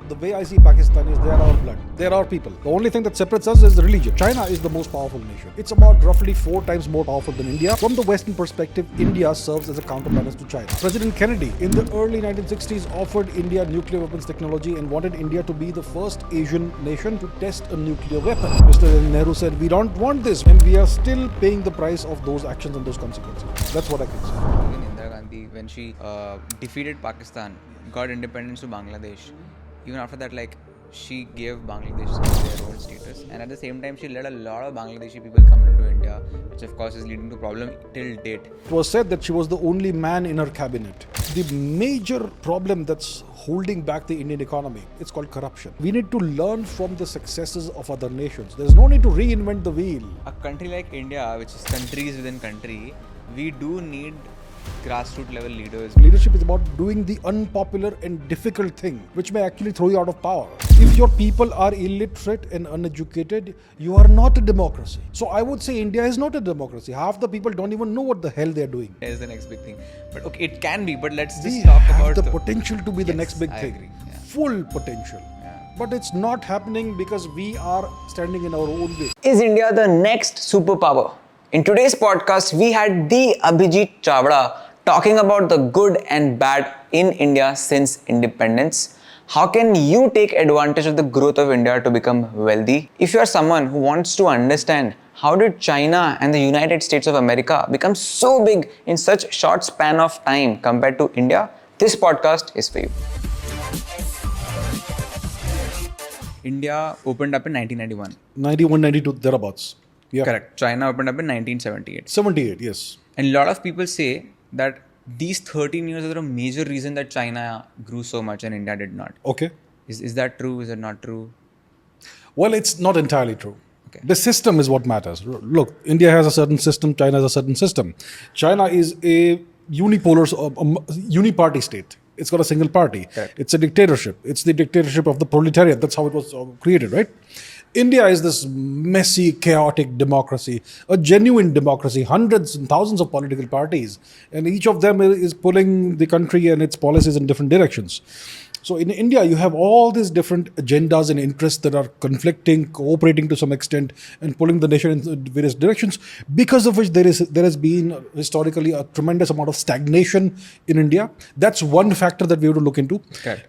The way I see Pakistan is they are our blood. They are our people. The only thing that separates us is the religion. China is the most powerful nation. It's about roughly 4 times more powerful than India. From the Western perspective, India serves as a counterbalance to China. President Kennedy in the early 1960s offered India nuclear weapons technology and wanted India to be the first Asian nation to test a nuclear weapon. Mr. Nehru said, we don't want this, and we are still paying the price of those actions and those consequences. That's what I can say. Even Indira Gandhi, when she defeated Pakistan, got independence to Bangladesh, even after that, she gave Bangladesh their own status, and at the same time she let a lot of Bangladeshi people come into India, which of course is leading to problem till date. It was said that she was the only man in her cabinet. The major problem that's holding back the Indian economy, it's called corruption. We need to learn from the successes of other nations. There's no need to reinvent the wheel. A country like India, which is countries within country, we do need grassroots level leaders. Leadership is about doing the unpopular and difficult thing, which may actually throw you out of power. If your people are illiterate and uneducated, you are not a democracy. So I would say India is not a democracy. Half the people don't even know what the hell they're doing. Is the next big thing. But okay, it can be, but let's just talk about the potential to be the next big thing. Agree. Yeah. Full potential. Yeah. But it's not happening because we are standing in our own way. Is India the next superpower? In today's podcast, we had the Abhijit Chavda talking about the good and bad in India since independence. How can you take advantage of the growth of India to become wealthy? If you are someone who wants to understand how did China and the United States of America become so big in such short span of time compared to India, this podcast is for you. India opened up in 1991. 91, 92, thereabouts. Yeah. Correct. China opened up in 1978. 78, yes. And a lot of people say that these 13 years are a major reason that China grew so much and India did not. Okay. Is that true? Is it not true? Well, it's not entirely true. Okay. The system is what matters. Look, India has a certain system, China has a certain system. China is a uniparty state. It's got a single party. Correct. It's a dictatorship. It's the dictatorship of the proletariat. That's how it was created, right? India is this messy, chaotic democracy, a genuine democracy, hundreds and thousands of political parties, and each of them is pulling the country and its policies in different directions. So in India, you have all these different agendas and interests that are conflicting, cooperating to some extent, and pulling the nation in various directions, because of which there has been historically a tremendous amount of stagnation in India. That's one factor that we have to look into. Okay.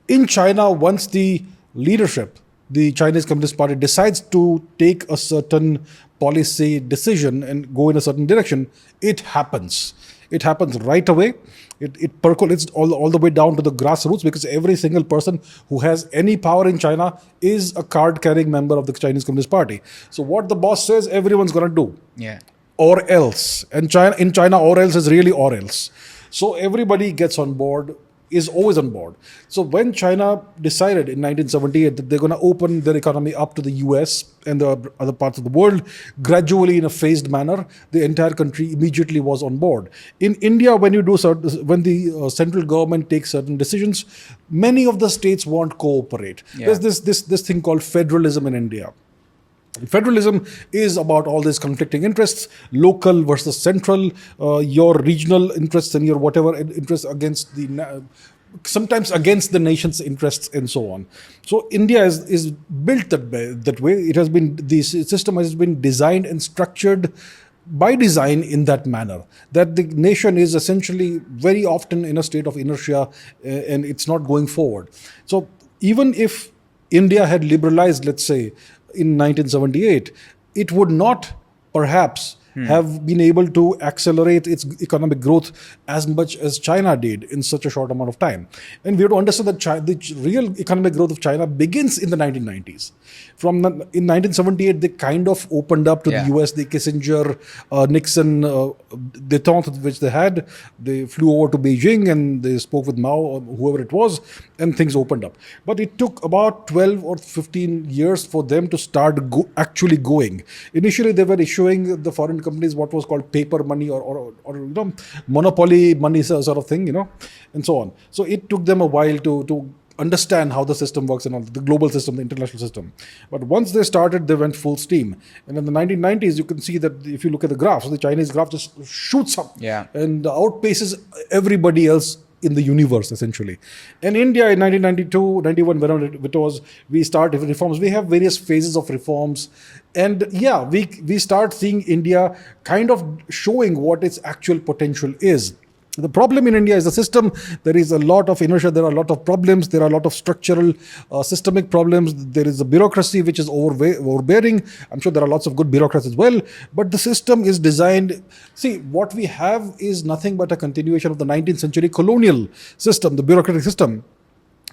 In China, once the leadership, the Chinese Communist Party, decides to take a certain policy decision and go in a certain direction, it happens. It happens right away. It percolates all the way down to the grassroots, because every single person who has any power in China is a card-carrying member of the Chinese Communist Party. So what the boss says, everyone's going to do. Yeah. Or else. And in China, or else is really or else. So everybody gets on board, is always on board. So when China decided in 1978 that they're going to open their economy up to the US and the other parts of the world, gradually in a phased manner, the entire country immediately was on board. In India, when the central government takes certain decisions, many of the states won't cooperate. Yeah. There's this thing called federalism in India. Federalism is about all these conflicting interests, local versus central, your regional interests and your whatever interests against sometimes against the nation's interests and so on. So India is built that way. It has been, the system has been designed and structured by design in that manner, that the nation is essentially very often in a state of inertia and it's not going forward. So even if India had liberalized, let's say, in 1978, it would not perhaps have been able to accelerate its economic growth as much as China did in such a short amount of time. And we have to understand that the real economic growth of China begins in the 1990s. In 1978, they kind of opened up to the US, the Kissinger, Nixon détente which they had. They flew over to Beijing and they spoke with Mao or whoever it was, and things opened up. But it took about 12 or 15 years for them to start actually going. Initially, they were issuing the foreign companies what was called paper money or monopoly money sort of thing, and so on. So it took them a while to understand how the system works and all, the global system, the international system. But once they started, they went full steam. And in the 1990s, you can see that if you look at the graphs, the Chinese graph just shoots up and outpaces everybody else in the universe, essentially. In India, in 1992, 91, whenever it was, we start reforms. We have various phases of reforms. And yeah, we start seeing India kind of showing what its actual potential is. The problem in India is the system. There is a lot of inertia. There are a lot of problems. There are a lot of structural, systemic problems. There is a bureaucracy which is overbearing. I'm sure there are lots of good bureaucrats as well. But the system is designed. See, what we have is nothing but a continuation of the 19th century colonial system, the bureaucratic system,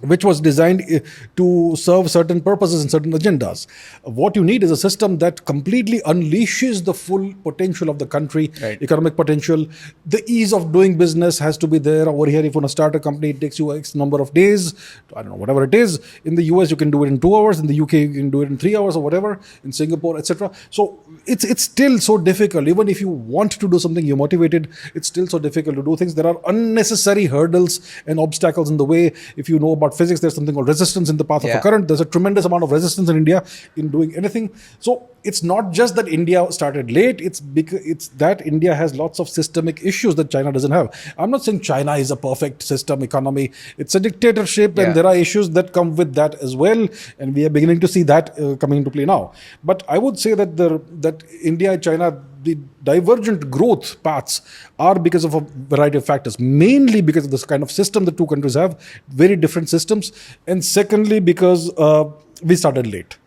which was designed to serve certain purposes and certain agendas. What you need is a system that completely unleashes the full potential of the country, Right. economic potential. The ease of doing business has to be there. Over here, if you want to start a company, it takes you X number of days. I don't know, whatever it is. In the US, you can do it in 2 hours. In the UK, you can do it in 3 hours or whatever. In Singapore, etc. So it's still so difficult. Even if you want to do something, you're motivated, it's still so difficult to do things. There are unnecessary hurdles and obstacles in the way. If you know about physics, there's something called resistance in the path of a Yeah. current. There's a tremendous amount of resistance in India in doing anything. So it's not just that India started late, it's that India has lots of systemic issues that China doesn't have. I'm not saying China is a perfect system economy. It's a dictatorship, Yeah. and there are issues that come with that as well, and we are beginning to see that coming into play now. But I would say that that India and China, the divergent growth paths are because of a variety of factors, mainly because of this kind of system the two countries have, very different systems, and secondly because we started late.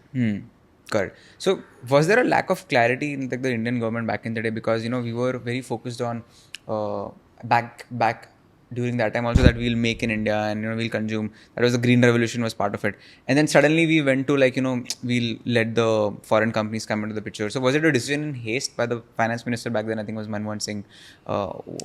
Correct. So, was there a lack of clarity in the Indian government back in the day? Because we were very focused on back during that time also that we'll make in India and we'll consume. That was the Green Revolution was part of it. And then suddenly we went to we'll let the foreign companies come into the picture. So was it a decision in haste by the finance minister back then? I think it was Manmohan Singh.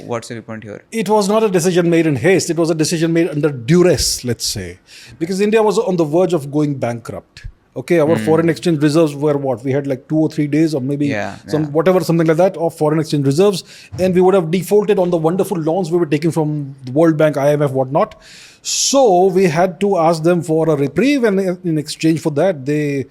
What's your point here? It was not a decision made in haste. It was a decision made under duress, let's say, because India was on the verge of going bankrupt. Okay, our foreign exchange reserves were what? We had like 2 or 3 days or maybe something like that of foreign exchange reserves. And we would have defaulted on the wonderful loans we were taking from the World Bank, IMF, whatnot. So we had to ask them for a reprieve, and in exchange for that, they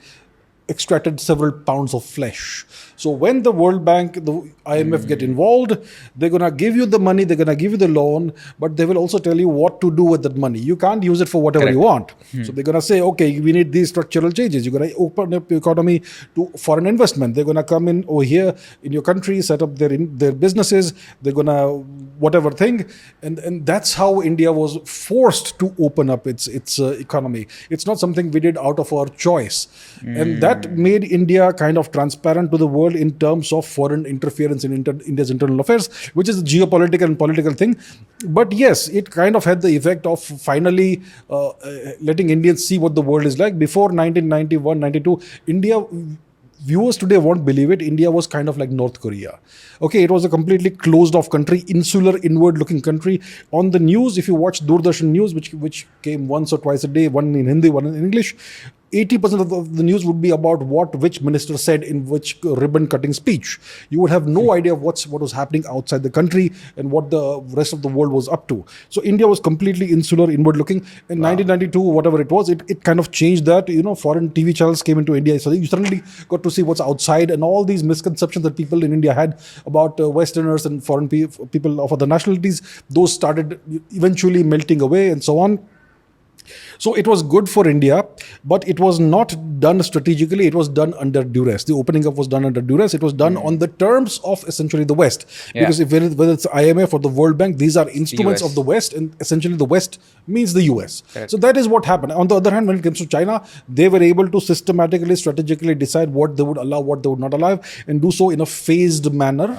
extracted several pounds of flesh. So when the World Bank, the IMF get involved, they're going to give you the money, they're going to give you the loan, but they will also tell you what to do with that money. You can't use it for whatever you want. So they're going to say, okay, we need these structural changes. You're going to open up your economy to foreign investment. They're going to come in over here in your country, set up their businesses. They're going to whatever thing. And that's how India was forced to open up its economy. It's not something we did out of our choice. And that made India kind of transparent to the world in terms of foreign interference in India's internal affairs, which is a geopolitical and political thing. But yes, it kind of had the effect of finally letting Indians see what the world is like. Before 1991, 92, India, viewers today won't believe it, India was kind of like North Korea. Okay, it was a completely closed off country, insular, inward looking country. On the news, if you watch Doordarshan news, which came once or twice a day, one in Hindi, one in English, 80% of the news would be about which minister said in which ribbon cutting speech. You would have no idea what was happening outside the country and what the rest of the world was up to. So India was completely insular, inward looking. In 1992, whatever it was, it kind of changed that. Foreign TV channels came into India. So you suddenly got to see what's outside, and all these misconceptions that people in India had about Westerners and foreign people of other nationalities, those started eventually melting away and so on. So it was good for India, but it was not done strategically. It was done under duress. The opening up was done under duress. It was done on the terms of essentially the West. Because whether it's IMF or the World Bank, these are instruments of the West, and essentially the West means the US. Correct. So that is what happened. On the other hand, when it comes to China, they were able to systematically, strategically decide what they would allow, what they would not allow, and do so in a phased manner.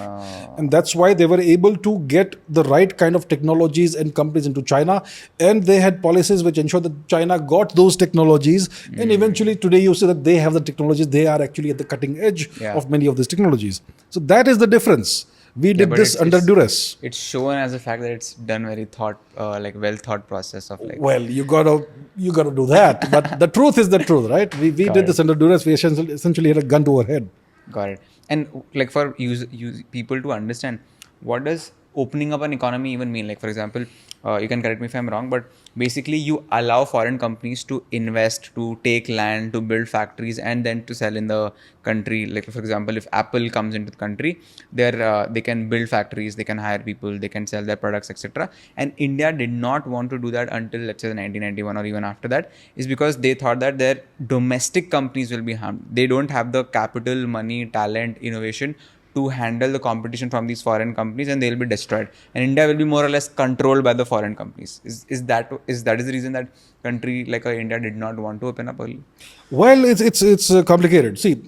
And that's why they were able to get the right kind of technologies and companies into China. And they had policies which ensured that China got those technologies. And eventually today you see that they have the technologies. They are actually at the cutting edge of many of these technologies. So that is the difference. We did this under duress. It's shown as a fact that it's done very well thought process of like. Well, you gotta do that. But the truth is the truth, right? We did this under duress. We essentially had a gun to our head. Got it. And like for people to understand, what does opening up an economy even mean? Like for example, You can correct me if I'm wrong, but basically you allow foreign companies to invest, to take land, to build factories, and then to sell in the country. Like for example, if Apple comes into the country, they can build factories, they can hire people, they can sell their products, etc. And India did not want to do that until let's say 1991 or even after that, is because they thought that their domestic companies will be harmed. They don't have the capital, money, talent, innovation to handle the competition from these foreign companies, and they'll be destroyed. And India will be more or less controlled by the foreign companies. Is that the reason that country like India did not want to open up early? Well, it's complicated. See,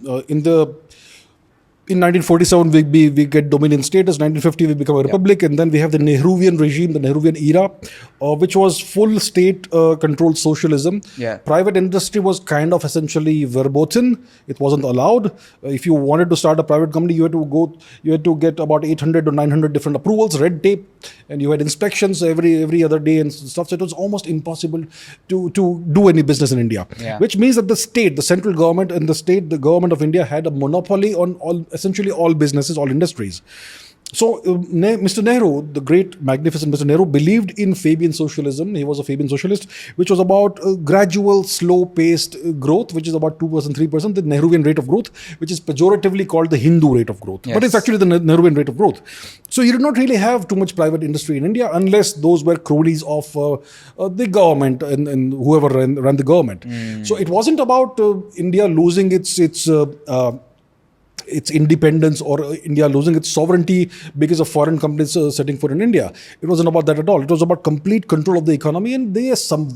in 1947 we get dominion status. 1950 we become a republic, and then we have the Nehruvian regime, the Nehruvian era, which was full state controlled socialism. Yeah. Private industry was kind of essentially verboten. It wasn't allowed. If you wanted to start a private company, you had to get about 800 to 900 different approvals, red tape, and you had inspections every other day and stuff. So it was almost impossible to do any business in India. Yeah. Which means that the state, the central government, and the government of India had a monopoly on essentially all businesses, all industries. So Mr. Nehru, the great, magnificent Mr. Nehru, believed in Fabian socialism. He was a Fabian socialist, which was about gradual, slow-paced growth, which is about 2%, 3%, the Nehruvian rate of growth, which is pejoratively called the Hindu rate of growth. Yes. But it's actually the Nehruvian rate of growth. So you did not really have too much private industry in India unless those were cronies of the government and whoever ran the government. So it wasn't about India losing its independence or India losing its sovereignty because of foreign companies setting foot in India. It wasn't about that at all. It was about complete control of the economy, and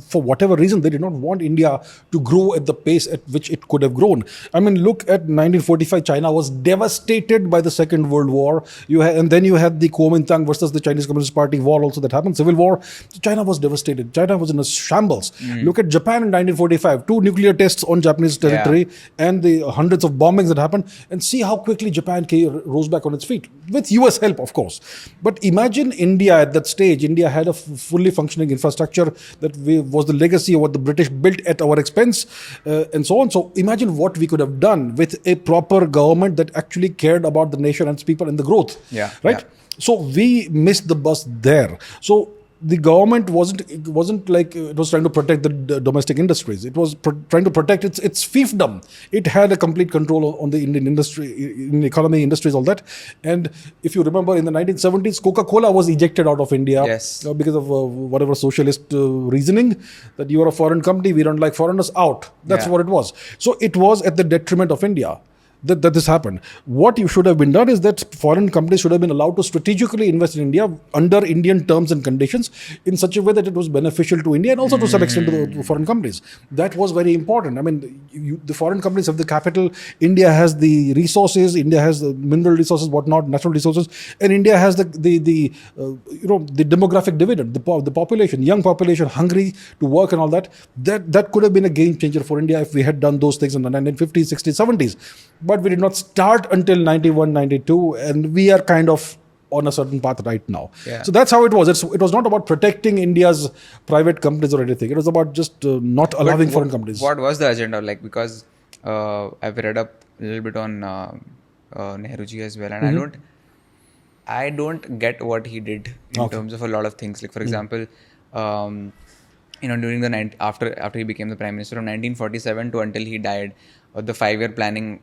for whatever reason, they did not want India to grow at the pace at which it could have grown. I mean, look at 1945. China was devastated by the Second World War. And then you had the Kuomintang versus the Chinese Communist Party war also that happened, civil war. So China was devastated. China was in a shambles. Look at Japan in 1945. 2 nuclear tests on Japanese territory and the hundreds of bombings that happened, and see how quickly Japan rose back on its feet, with US help, of course. But imagine India at that stage. India had a fully functioning infrastructure that was the legacy of what the British built at our expense, and so on. So imagine what we could have done with a proper government that actually cared about the nation and its people and the growth. Yeah, right? yeah. So we missed the bus there. So the government wasn't like it was trying to protect the domestic industries. It was trying to protect its fiefdom. It had a complete control on the Indian industry, in economy, industries, all that. And if you remember, in the 1970s, Coca-Cola was ejected out of India. Yes. Because of whatever socialist reasoning that you are a foreign company, we don't like foreigners, out. That's what it was. So it was at the detriment of India that this happened. What you should have been done is that foreign companies should have been allowed to strategically invest in India under Indian terms and conditions in such a way that it was beneficial to India and also to some extent to the foreign companies. That was very important. I mean, the foreign companies have the capital. India has the resources. India has the mineral resources, whatnot, natural resources, and India has the demographic dividend, the population, young population, hungry to work and all that. That could have been a game changer for India if we had done those things in the 1950s, 60s, 70s. But we did not start until 91, 92, and we are kind of on a certain path right now. Yeah. So that's how it was. It was not about protecting India's private companies or anything. It was about just not allowing foreign companies. What was the agenda like? Because I've read up a little bit on Nehruji as well, and I don't get what he did in terms of a lot of things. Like for example, during the after he became the prime minister from 1947 to until he died, the 5-year planning,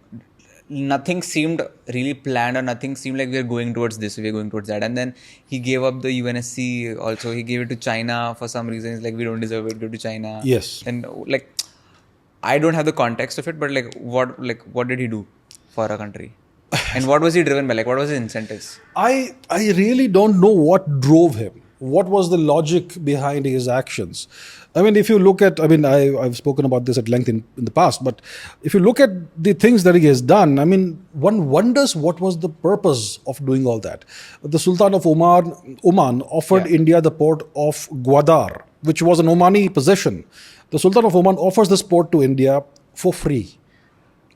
nothing seemed really planned, or nothing seemed like we're going towards this, we're going towards that. And then he gave up the UNSC also. He gave it to China for some reason. It's like, we don't deserve it, give to China. Yes. And like, I don't have the context of it, but what did he do for our country? And what was he driven by? Like, what was his incentives? I really don't know what drove him. What was the logic behind his actions? I mean, if you look at, I've spoken about this at length in the past, but if you look at the things that he has done, I mean, one wonders what was the purpose of doing all that. The Sultan of Oman offered India the port of Gwadar, which was an Omani possession. The Sultan of Oman offers this port to India for free.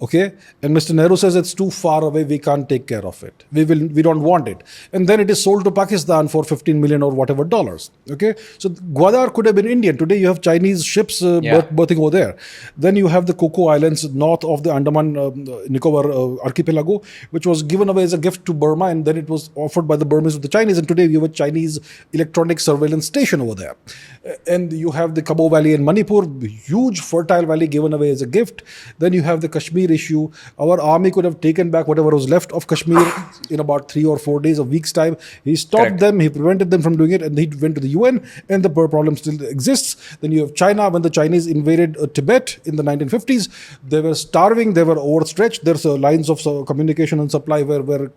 Okay, and Mr. Nehru says it's too far away, we can't take care of it, we don't want it, and then it is sold to Pakistan for 15 million or whatever dollars. Okay, so Gwadar could have been Indian. Today you have Chinese ships berthing over there. Then you have the Cocoa Islands north of the Andaman Nicobar archipelago, which was given away as a gift to Burma, and then it was offered by the Burmese to the Chinese, and today you have a Chinese electronic surveillance station over there. And you have the Kabo Valley in Manipur, huge fertile valley given away as a gift. Then you have the Kashmir issue. Our army could have taken back whatever was left of Kashmir in about 3 or 4 days, a week's time. He stopped them, he prevented them from doing it, and he went to the UN, and the problem still exists. Then you have China. When the Chinese invaded Tibet in the 1950s, they were starving, they were overstretched. There's lines of communication and supply were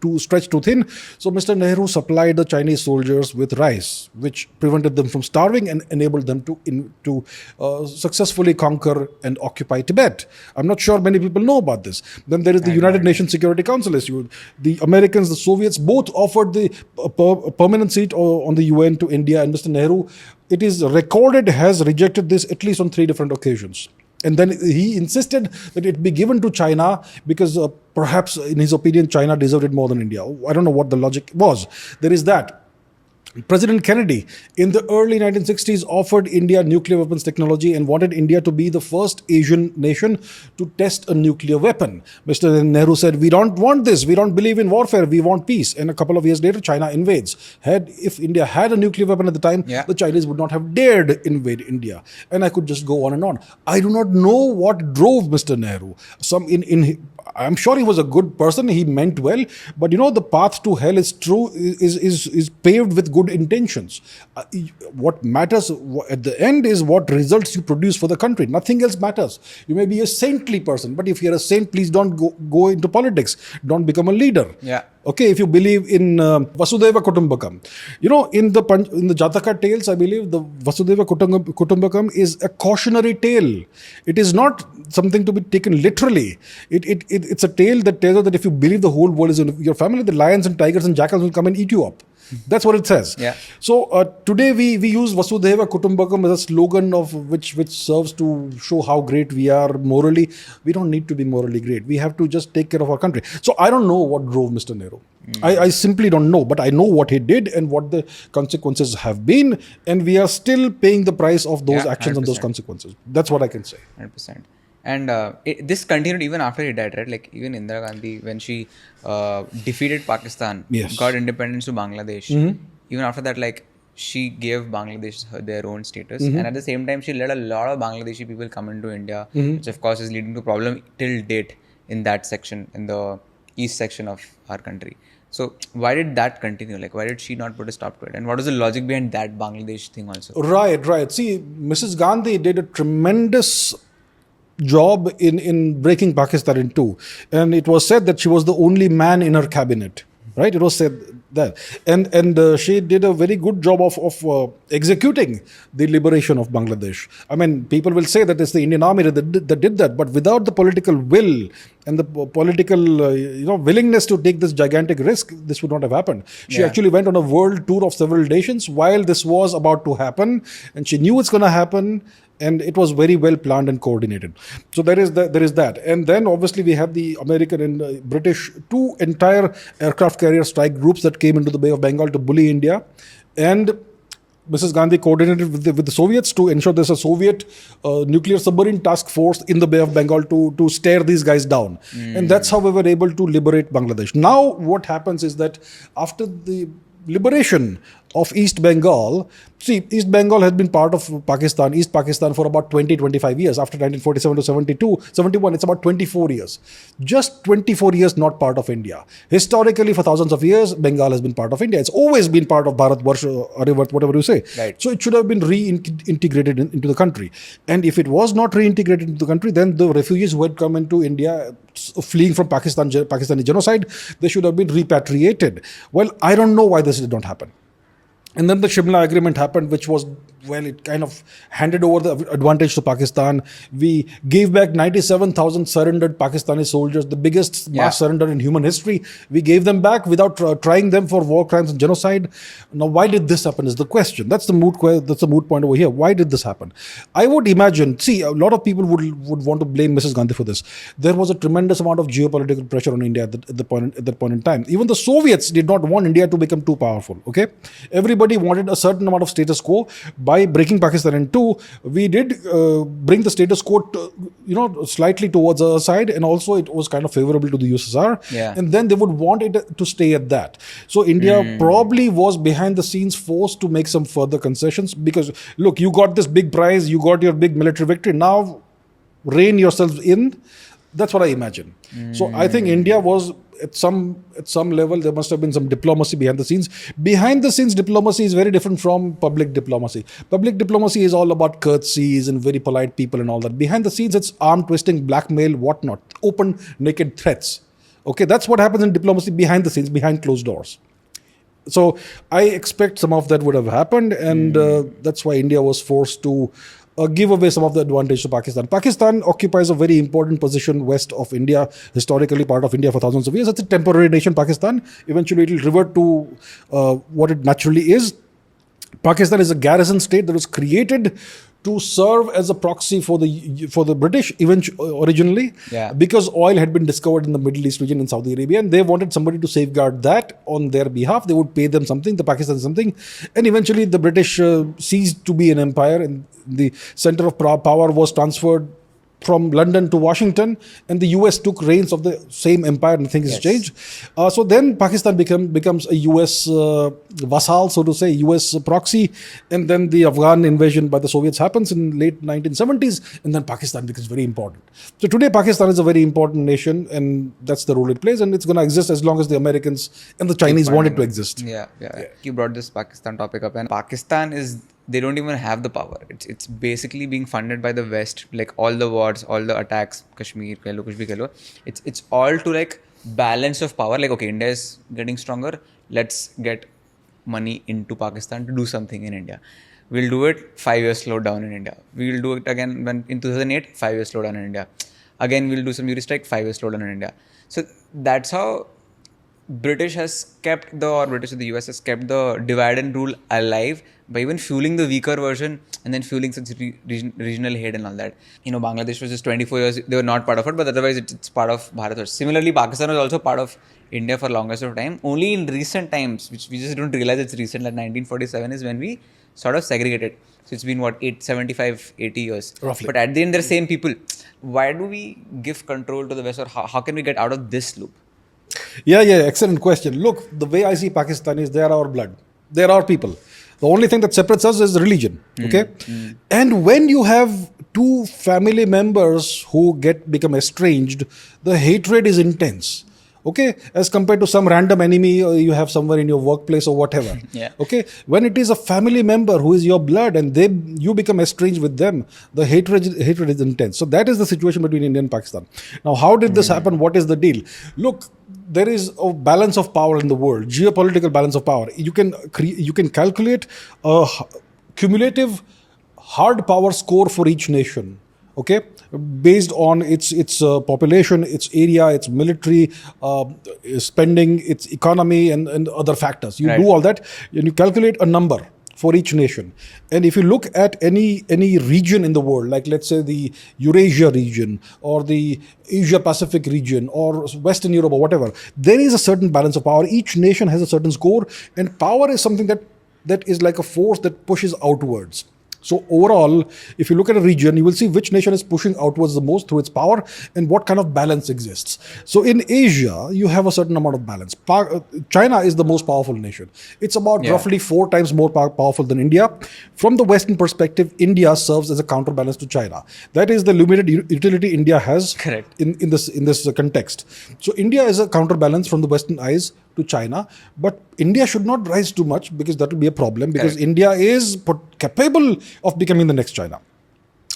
too stretched too thin. So Mr. Nehru supplied the Chinese soldiers with rice, which prevented them from starving and enabled them to successfully conquer and occupy Tibet. I'm not sure many people know about this. Then there is the United Nations Security Council issue. The Americans, the Soviets, both offered the permanent seat on the UN to India, and Mr. Nehru, it is recorded, has rejected this at least on 3 different occasions. And then he insisted that it be given to China because perhaps, in his opinion, China deserved it more than India. I don't know what the logic was. There is that. President Kennedy in the early 1960s offered India nuclear weapons technology and wanted India to be the first Asian nation to test a nuclear weapon. Mr. Nehru said, we don't want this. We don't believe in warfare. We want peace. And a couple of years later, China invades. If India had a nuclear weapon at the time, the Chinese would not have dared invade India. And I could just go on and on. I do not know what drove Mr. Nehru. I'm sure he was a good person. He meant well, but the path to hell is paved with good intentions. What matters at the end is what results you produce for the country. Nothing else matters. You may be a saintly person, but if you're a saint, please don't go into politics. Don't become a leader. Yeah. Okay, if you believe in Vasudhaiva Kutumbakam, in the Jataka tales, I believe the Vasudhaiva Kutumbakam is a cautionary tale. It is not something to be taken literally. It's a tale that tells us that if you believe the whole world is in your family, the lions and tigers and jackals will come and eat you up. That's what it says. Yeah. So today we use Vasudhaiva Kutumbakam as a slogan of which serves to show how great we are morally. We don't need to be morally great. We have to just take care of our country. So I don't know what drove Mr. Nehru. I simply don't know, but I know what he did and what the consequences have been, and we are still paying the price of those actions 100%. And those consequences. That's what I can say. 100%. And this continued even after he died, right? Like even Indira Gandhi, when she defeated Pakistan, got independence to Bangladesh. Even after that, like she gave Bangladesh their own status, and at the same time, she let a lot of Bangladeshi people come into India, which of course is leading to problem till date in that section, in the east section of our country. So why did that continue? Like, why did she not put a stop to it? And what was the logic behind that Bangladesh thing also? Right. See, Mrs. Gandhi did a tremendous job in breaking Pakistan in two. And it was said that she was the only man in her cabinet. Right? It was said that. And she did a very good job of executing the liberation of Bangladesh. I mean, people will say that it's the Indian army that did that. But without the political will and the political willingness to take this gigantic risk, this would not have happened. She actually went on a world tour of several nations while this was about to happen. And she knew it's going to happen. And it was very well planned and coordinated. So there is that. And then obviously we have the American and British, two entire aircraft carrier strike groups that came into the Bay of Bengal to bully India. And Mrs. Gandhi coordinated with the Soviets to ensure there's a Soviet nuclear submarine task force in the Bay of Bengal to stare these guys down. And that's how we were able to liberate Bangladesh. Now what happens is that after the liberation of East Bengal, see, East Bengal has been part of Pakistan, East Pakistan for about 20-25 years. After 1947 to 71, it's about 24 years. Just 24 years not part of India. Historically, for thousands of years, Bengal has been part of India. It's always been part of Bharat Varsha, Aryavarth, whatever you say. Right. So it should have been reintegrated into the country. And if it was not reintegrated into the country, then the refugees who had come into India fleeing from Pakistani genocide, they should have been repatriated. Well, I don't know why this did not happen. And then the Shimla Agreement happened, which was well, it kind of handed over the advantage to Pakistan. We gave back 97,000 surrendered Pakistani soldiers, the biggest mass surrender in human history. We gave them back without trying them for war crimes and genocide. Now, why did this happen is the question. That's the moot point over here. Why did this happen? I would imagine, see, a lot of people would want to blame Mrs. Gandhi for this. There was a tremendous amount of geopolitical pressure on India at that point in time. Even the Soviets did not want India to become too powerful. Okay, everybody wanted a certain amount of status quo. By breaking Pakistan in two, we did bring the status quo slightly towards the other side, and also it was kind of favorable to the USSR. Yeah. And then they would want it to stay at that. So India probably was behind the scenes forced to make some further concessions, because look, you got this big prize, you got your big military victory, now rein yourselves in. That's what I imagine. So I think India was at some level, there must have been some diplomacy behind the scenes. Behind the scenes diplomacy is very different from public diplomacy. Public diplomacy is all about curtsies and very polite people and all that. Behind the scenes, it's arm twisting, blackmail, whatnot, open, naked threats. Okay, that's what happens in diplomacy behind the scenes, behind closed doors. So I expect some of that would have happened, and that's why India was forced to give away some of the advantage to Pakistan. Pakistan occupies a very important position west of India, historically part of India for thousands of years. It's a temporary nation, Pakistan. Eventually it will revert to what it naturally is. Pakistan is a garrison state that was created to serve as a proxy for the British originally, because oil had been discovered in the Middle East region in Saudi Arabia, and they wanted somebody to safeguard that on their behalf. They would pay them something, the Pakistan something, and eventually the British ceased to be an empire, and the center of power was transferred from London to Washington, and the US took reins of the same empire, and things changed. So then Pakistan becomes a US vassal, so to say, US proxy, and then the Afghan invasion by the Soviets happens in late 1970s, and then Pakistan becomes very important. So today Pakistan is a very important nation, and that's the role it plays, and it's going to exist as long as the Americans and the Chinese want it to exist. Yeah. You brought this Pakistan topic up, and Pakistan they don't even have the power. It's basically being funded by the West, like all the wars, all the attacks, Kashmir, kehlo, kuch bhi kehlo. It's all to like balance of power. Like, okay, India is getting stronger. Let's get money into Pakistan to do something in India. We'll do it, 5 years slowed down in India. We'll do it again when in 2008, 5 years slowed down in India. Again, we'll do some Uri strike, 5 years slowed down in India. So that's how British or the US has kept the divide and rule alive by even fueling the weaker version and then fueling such regional hate and all that. Bangladesh was just 24 years, they were not part of it, but otherwise it's part of Bharat. Similarly, Pakistan was also part of India for longest of time. Only in recent times, which we just don't realize it's recent, like 1947 is when we sort of segregated. So it's been 80 years. Roughly. But at the end, they're the same people. Why do we give control to the West, or how can we get out of this loop? Yeah, excellent question. Look, the way I see Pakistan is they are our blood. They are our people. The only thing that separates us is religion. Okay? And when you have two family members who become estranged, the hatred is intense. Okay, as compared to some random enemy you have somewhere in your workplace or whatever. Okay, when it is a family member who is your blood and you become estranged with them, the hatred is intense. So that is the situation between India and Pakistan. Now, how did this happen? What is the deal? Look, there is a balance of power in the world, geopolitical balance of power. You can calculate a cumulative hard power score for each nation. Okay, based on its population, its area, its military spending, its economy, and other factors. You do all that, and you calculate a number for each nation. And if you look at any region in the world, like let's say the Eurasia region or the Asia Pacific region or Western Europe or whatever, there is a certain balance of power. Each nation has a certain score, and power is something that is like a force that pushes outwards. So overall, if you look at a region, you will see which nation is pushing outwards the most through its power and what kind of balance exists. So in Asia, you have a certain amount of balance. China is the most powerful nation. It's about roughly 4 times more powerful than India. From the Western perspective, India serves as a counterbalance to China. That is the limited utility India has in this context. So India is a counterbalance from the Western eyes to China, but India should not rise too much because that will be a problem, because India is capable of becoming the next China.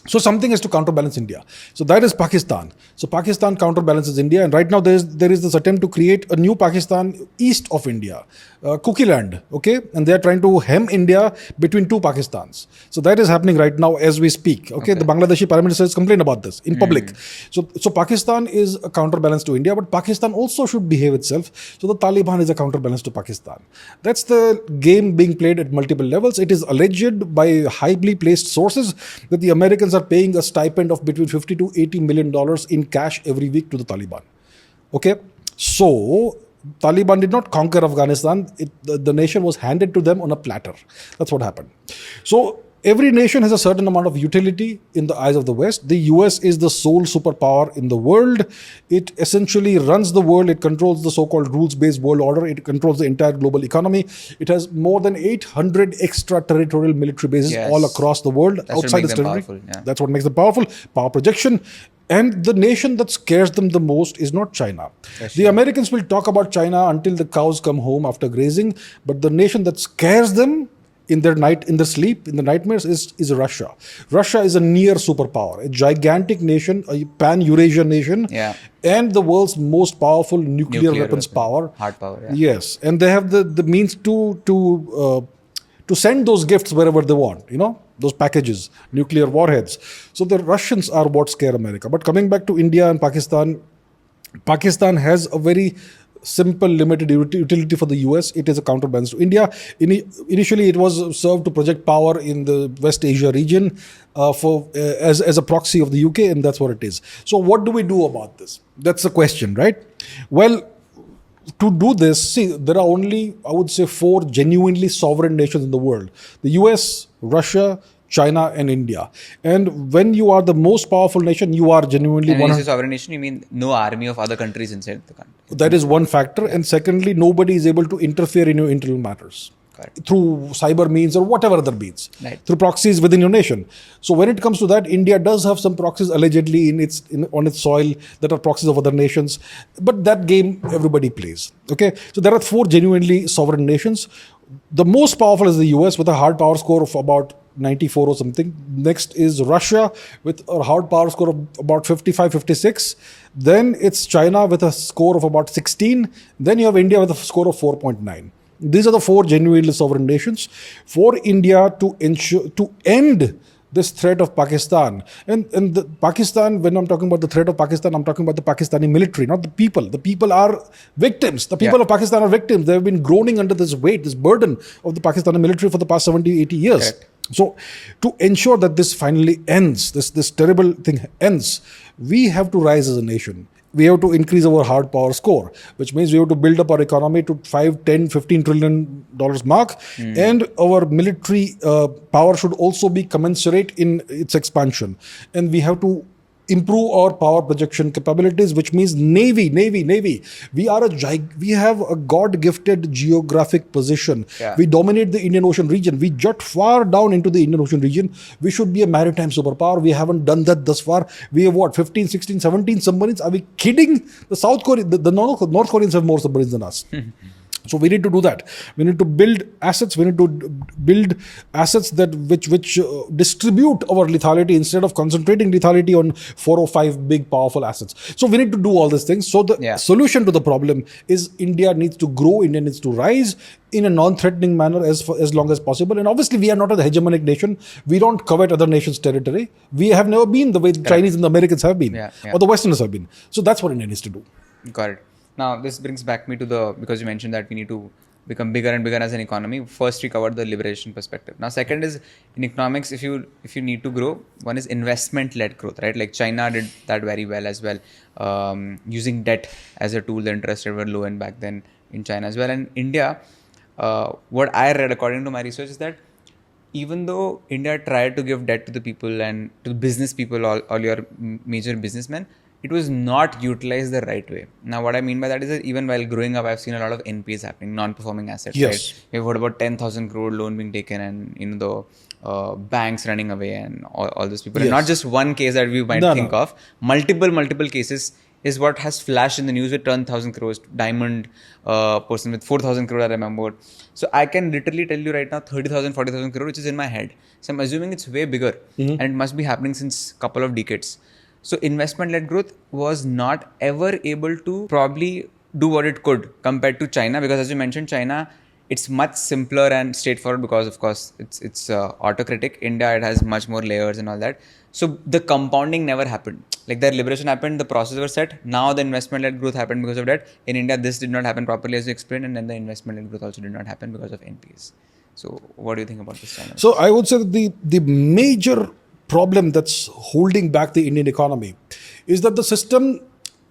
So something has to counterbalance India. So that is Pakistan. So Pakistan counterbalances India, and right now there is this attempt to create a new Pakistan east of India, Cookie Land. Okay, and they are trying to hem India between two Pakistans. So that is happening right now as we speak. Okay, the Bangladeshi Prime Minister has complained about this in public. So Pakistan is a counterbalance to India, but Pakistan also should behave itself. So the Taliban is a counterbalance to Pakistan. That's the game being played at multiple levels. It is alleged by highly placed sources that the Americans are paying a stipend of between $50 to $80 million in cash every week to the Taliban. Okay, so Taliban did not conquer Afghanistan. The nation was handed to them on a platter. That's what happened. So every nation has a certain amount of utility in the eyes of the West. The US is the sole superpower in the world. It essentially runs the world. It controls the so-called rules-based world order. It controls the entire global economy. It has more than 800 extraterritorial military bases all across the world outside its territory. Powerful, yeah. That's what makes them powerful. Power projection. And the nation that scares them the most is not China. The Americans will talk about China until the cows come home after grazing, but the nation that scares them in their sleep, in the nightmares, is Russia. Russia is a near superpower, a gigantic nation, a pan-Eurasian nation, and the world's most powerful nuclear weapons power. Hard power, Yes, and they have the means to send those gifts wherever they want, those packages, nuclear warheads. So the Russians are what scare America. But coming back to India and Pakistan, Pakistan has a very simple, limited utility for the US. It is a counterbalance to India. Initially, it was served to project power in the West Asia region as a proxy of the UK, and that's what it is. So what do we do about this? That's the question, right? Well, to do this, see, there are only, I would say, 4 genuinely sovereign nations in the world. The US, Russia, China and India. And when you are the most powerful nation, you are genuinely And when you say sovereign nation, you mean no army of other countries inside the country. That is one factor. And secondly, nobody is able to interfere in your internal matters. Correct. Through cyber means or whatever other means. Right. Through proxies within your nation. So when it comes to that, India does have some proxies allegedly on its soil that are proxies of other nations. But that game everybody plays. Okay. So there are 4 genuinely sovereign nations. The most powerful is the US with a hard power score of about 94 or something. Next is Russia with a hard power score of about 55, 56. Then it's China with a score of about 16. Then you have India with a score of 4.9. These are the 4 genuinely sovereign nations. For India to end this threat of Pakistan, and Pakistan, when I'm talking about the threat of Pakistan, I'm talking about the Pakistani military, not the people. The people are victims. The people of Pakistan are victims. They have been groaning under this weight, this burden of the Pakistani military for the past 70, 80 years. Correct. So to ensure that this finally ends, this terrible thing ends, we have to rise as a nation. We have to increase our hard power score, which means we have to build up our economy to 5, 10, 15 trillion dollars mark. And our military power should also be commensurate in its expansion. And we have to improve our power projection capabilities, which means Navy. We have a God-gifted geographic position. We dominate the Indian Ocean region. We jut far down into the Indian Ocean region. We should be a maritime superpower. We haven't done that thus far. We have 15, 16, 17 submarines. Are we kidding? The North Koreans have more submarines than us. So we need to do that. We need to build assets. We need to build assets that which distribute our lethality instead of concentrating lethality on 4 or 5 big powerful assets. So we need to do all these things. So the solution to the problem is India needs to grow. India needs to rise in a non-threatening manner as long as possible. And obviously we are not a hegemonic nation. We don't covet other nations' territory. We have never been the way the Chinese and the Americans have been, or the Westerners have been. So that's what India needs to do. Got it. Now, this brings back me to because you mentioned that we need to become bigger and bigger as an economy. First, we covered the liberation perspective. Now, second is in economics, if you need to grow, one is investment-led growth, right? Like China did that very well as well, using debt as a tool. The interest rate were low and back then in China as well. And India, what I read according to my research is that even though India tried to give debt to the people and to the business people, all your major businessmen, it was not utilized the right way. Now, what I mean by that is that even while growing up, I've seen a lot of NPAs happening, non-performing assets. Yes. Right? We've heard about 10,000 crore loan being taken and the banks running away and all those people. And not just one case that we might think of, multiple cases is what has flashed in the news with 10,000 crores, diamond person with 4,000 crore I remembered. So I can literally tell you right now 30,000, 40,000 crore, which is in my head. So I'm assuming it's way bigger and it must be happening since couple of decades. So investment-led growth was not ever able to probably do what it could compared to China, because as you mentioned, China, it's much simpler and straightforward because of course it's autocratic. India, it has much more layers and all that. So the compounding never happened. Like their liberation happened, the process was set. Now the investment-led growth happened because of that. In India, this did not happen properly as you explained, and then the investment-led growth also did not happen because of NPS. So what do you think about this China? So I would say that the major problem that's holding back the Indian economy is that the system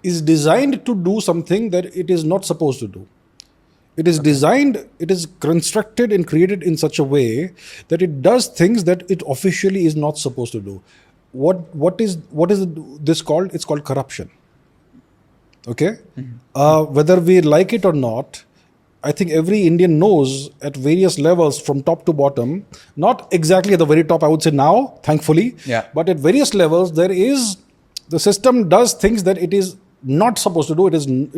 is designed to do something that it is not supposed to do. It is designed, it is constructed and created in such a way that it does things that it officially is not supposed to do. What is this called? It's called corruption. Okay? Whether we like it or not, I think every Indian knows at various levels from top to bottom, not exactly at the very top, I would say now, thankfully, but at various levels, the system does things that it is not supposed to do, it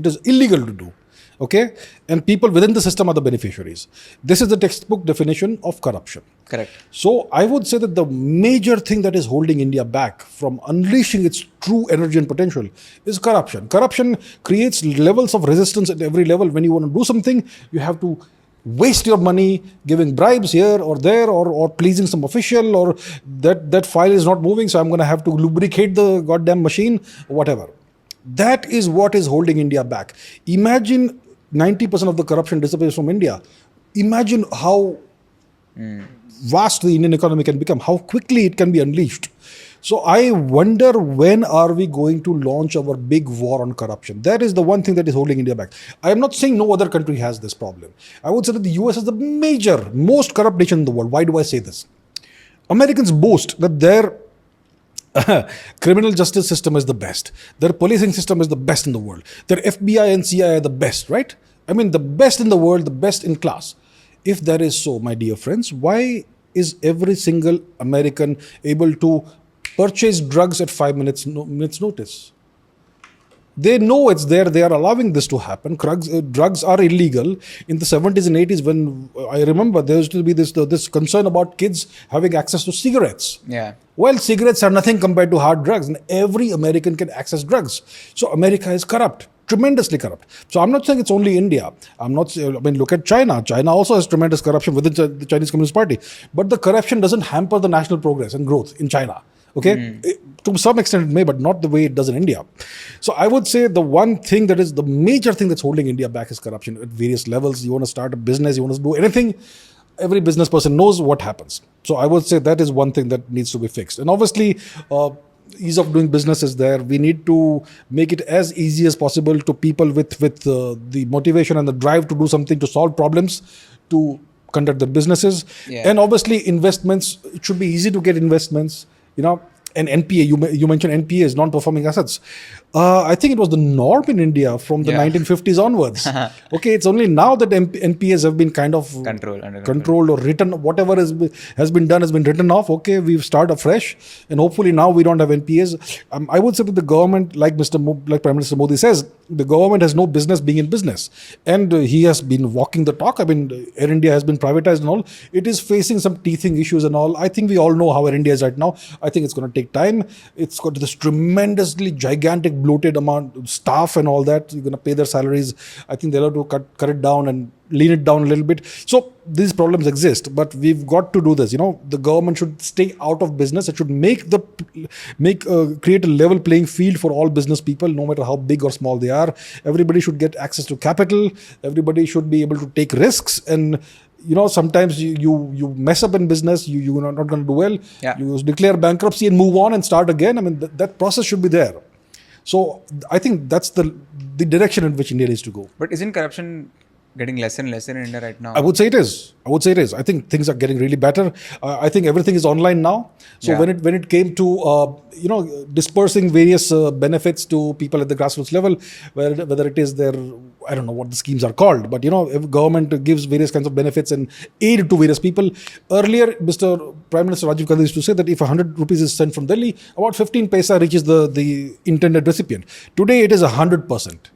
is illegal to do. Okay? And people within the system are the beneficiaries. This is the textbook definition of corruption. Correct. So I would say that the major thing that is holding India back from unleashing its true energy and potential is corruption. Corruption creates levels of resistance at every level. When you want to do something, you have to waste your money giving bribes here or there, or pleasing some official, or that file is not moving, so I'm going to have to lubricate the goddamn machine, whatever. That is what is holding India back. Imagine 90% of the corruption disappears from India. Imagine how vast the Indian economy can become, how quickly it can be unleashed. So I wonder, when are we going to launch our big war on corruption? That is the one thing that is holding India back. I am not saying no other country has this problem. I would say that the US is the most corrupt nation in the world. Why do I say this? Americans boast that their criminal justice system is the best. Their policing system is the best in the world. Their FBI and CIA are the best, right? I mean, the best in the world, the best in class. If that is so, my dear friends, why is every single American able to purchase drugs at 5 minutes notice? They know it's there. They are allowing this to happen. Drugs are illegal. In the 70s and 80s, when I remember, there used to be this concern about kids having access to cigarettes. Yeah. Well, cigarettes are nothing compared to hard drugs, and every American can access drugs. So America is corrupt, tremendously corrupt. So I'm not saying it's only India. Look at China. China also has tremendous corruption within the Chinese Communist Party. But the corruption doesn't hamper the national progress and growth in China. Okay, to some extent it may, but not the way it does in India. So I would say the one thing that is the major thing that's holding India back is corruption at various levels. You want to start a business, you want to do anything, every business person knows what happens. So I would say that is one thing that needs to be fixed. And obviously, ease of doing business is there. We need to make it as easy as possible to people with the motivation and the drive to do something, to solve problems, to conduct their businesses. And obviously investments, it should be easy to get investments. And NPA, you mentioned NPA is non-performing assets. I think it was the norm in India from the 1950s onwards. Okay, it's only now that NPAs have been kind of controlled or written, whatever has been done has been written off. Okay, we've started afresh, and hopefully now we don't have NPAs. I would say that the government, like Prime Minister Modi says, the government has no business being in business, and he has been walking the talk. I mean, Air India has been privatized and all. It is facing some teething issues and all. I think we all know how Air India is right now. I think it's going to take time. It's got this tremendously gigantic bloated amount of staff and all that. You're going to pay their salaries. I think they'll have to cut it down and lean it down a little bit. So these problems exist, but we've got to do this. The government should stay out of business. It should create a level playing field for all business people, no matter how big or small they are. Everybody should get access to capital. Everybody should be able to take risks. And sometimes you mess up in business, you're not going to do well. You declare bankruptcy and move on and start again. I mean, that process should be there. So I think that's the direction in which India needs to go. But isn't corruption getting less and less in India right now. I would say it is. I think things are getting really better. I think everything is online now. So Yeah. when it came to dispersing various benefits to people at the grassroots level, whether it is their, I don't know what the schemes are called, but if government gives various kinds of benefits and aid to various people. Earlier, Mr. Prime Minister Rajiv Gandhi used to say that if 100 rupees is sent from Delhi, about 15 paisa reaches the intended recipient. Today, it is 100%.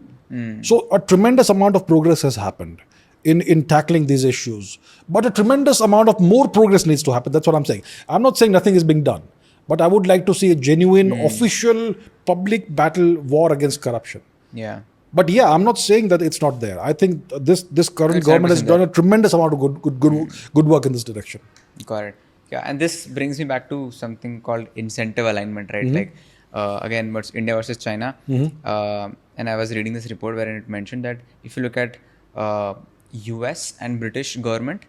So a tremendous amount of progress has happened in tackling these issues. But a tremendous amount of more progress needs to happen. That's what I'm saying. I'm not saying nothing is being done. But I would like to see a genuine, official, public battle war against corruption. Yeah. But yeah, I'm not saying that it's not there. I think this current It's government has 100% done there. a tremendous amount of good work in this direction. Got it. Yeah, and this brings me back to something called incentive alignment, right? Like, again, what's India versus China. And I was reading this report where it mentioned that if you look at US and British government,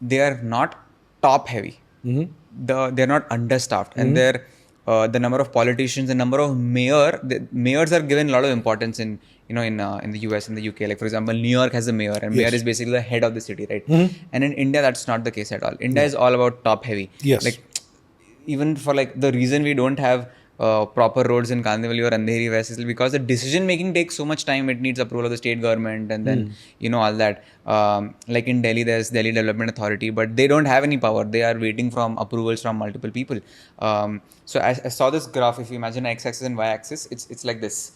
they are not top heavy. They're not understaffed, and they're the number of politicians, the number of mayors are given a lot of importance in in the US and the UK. Like, for example, New York has a mayor, and mayor is basically the head of the city, right? And in India, that's not the case at all. India is all about top heavy. Yes. Like, even for like the reason we don't have proper roads in Kandivali or Andheri West is because the decision making takes so much time. It needs approval of the state government, and then all that. Like in Delhi, there's Delhi Development Authority, but they don't have any power. They are waiting from approvals from multiple people. So I saw this graph. If you imagine x-axis and y-axis, it's like this.